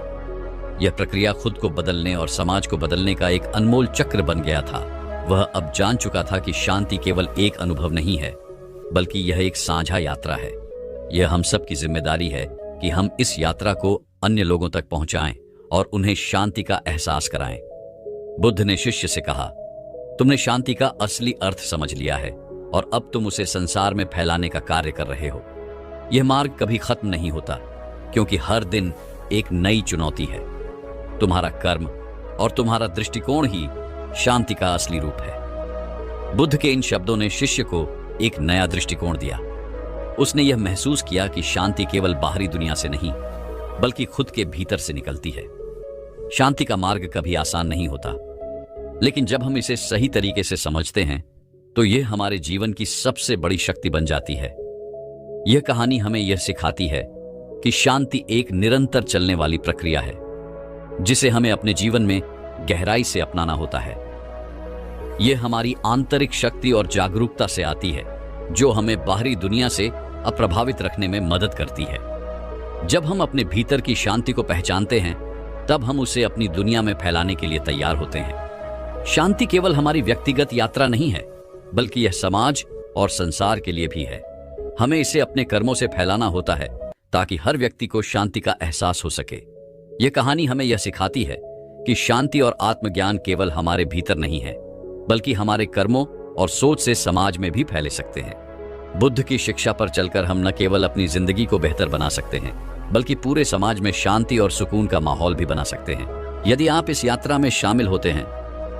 यह प्रक्रिया खुद को बदलने और समाज को बदलने का एक अनमोल चक्र बन गया था। वह अब जान चुका था कि शांति केवल एक अनुभव नहीं है, बल्कि यह एक साझा यात्रा है। यह हम सब की जिम्मेदारी है कि हम इस यात्रा को अन्य लोगों तक पहुंचाएं और उन्हें शांति का एहसास कराएं। बुद्ध ने शिष्य से कहा, तुमने शांति का असली अर्थ समझ लिया है और अब तुम उसे संसार में फैलाने का कार्य कर रहे हो। यह मार्ग कभी खत्म नहीं होता, क्योंकि हर दिन एक नई चुनौती है। तुम्हारा कर्म और तुम्हारा दृष्टिकोण ही शांति का असली रूप है। बुद्ध के इन शब्दों ने शिष्य को एक नया दृष्टिकोण दिया। उसने यह महसूस किया कि शांति केवल बाहरी दुनिया से नहीं, बल्कि खुद के भीतर से निकलती है। शांति का मार्ग कभी आसान नहीं होता, लेकिन जब हम इसे सही तरीके से समझते हैं, तो यह हमारे जीवन की सबसे बड़ी शक्ति बन जाती है। यह कहानी हमें यह सिखाती है कि शांति एक निरंतर चलने वाली प्रक्रिया है, जिसे हमें अपने जीवन में गहराई से अपनाना होता है। यह हमारी आंतरिक शक्ति और जागरूकता से आती है, जो हमें बाहरी दुनिया से अप्रभावित रखने में मदद करती है। जब हम अपने भीतर की शांति को पहचानते हैं, तब हम उसे अपनी दुनिया में फैलाने के लिए तैयार होते हैं। शांति केवल हमारी व्यक्तिगत यात्रा नहीं है, बल्कि यह समाज और संसार के लिए भी है। हमें इसे अपने कर्मों से फैलाना होता है, ताकि हर व्यक्ति को शांति का एहसास हो सके। यह कहानी हमें यह सिखाती है कि शांति और आत्मज्ञान केवल हमारे भीतर नहीं है, बल्कि हमारे कर्मों और सोच से समाज में भी फैले सकते हैं। बुद्ध की शिक्षा पर चलकर हम न केवल अपनी जिंदगी को बेहतर बना सकते हैं, बल्कि पूरे समाज में शांति और सुकून का माहौल भी बना सकते हैं। यदि आप इस यात्रा में शामिल होते हैं,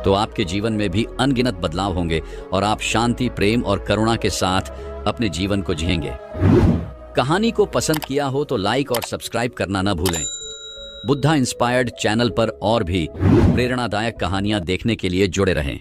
तो आपके जीवन में भी अनगिनत बदलाव होंगे और आप शांति, प्रेम और करुणा के साथ अपने जीवन को जिएंगे। कहानी को पसंद किया हो तो लाइक और सब्सक्राइब करना न भूलें। बुद्धा इंस्पायर्ड चैनल पर और भी प्रेरणादायक कहानियां देखने के लिए जुड़े रहें।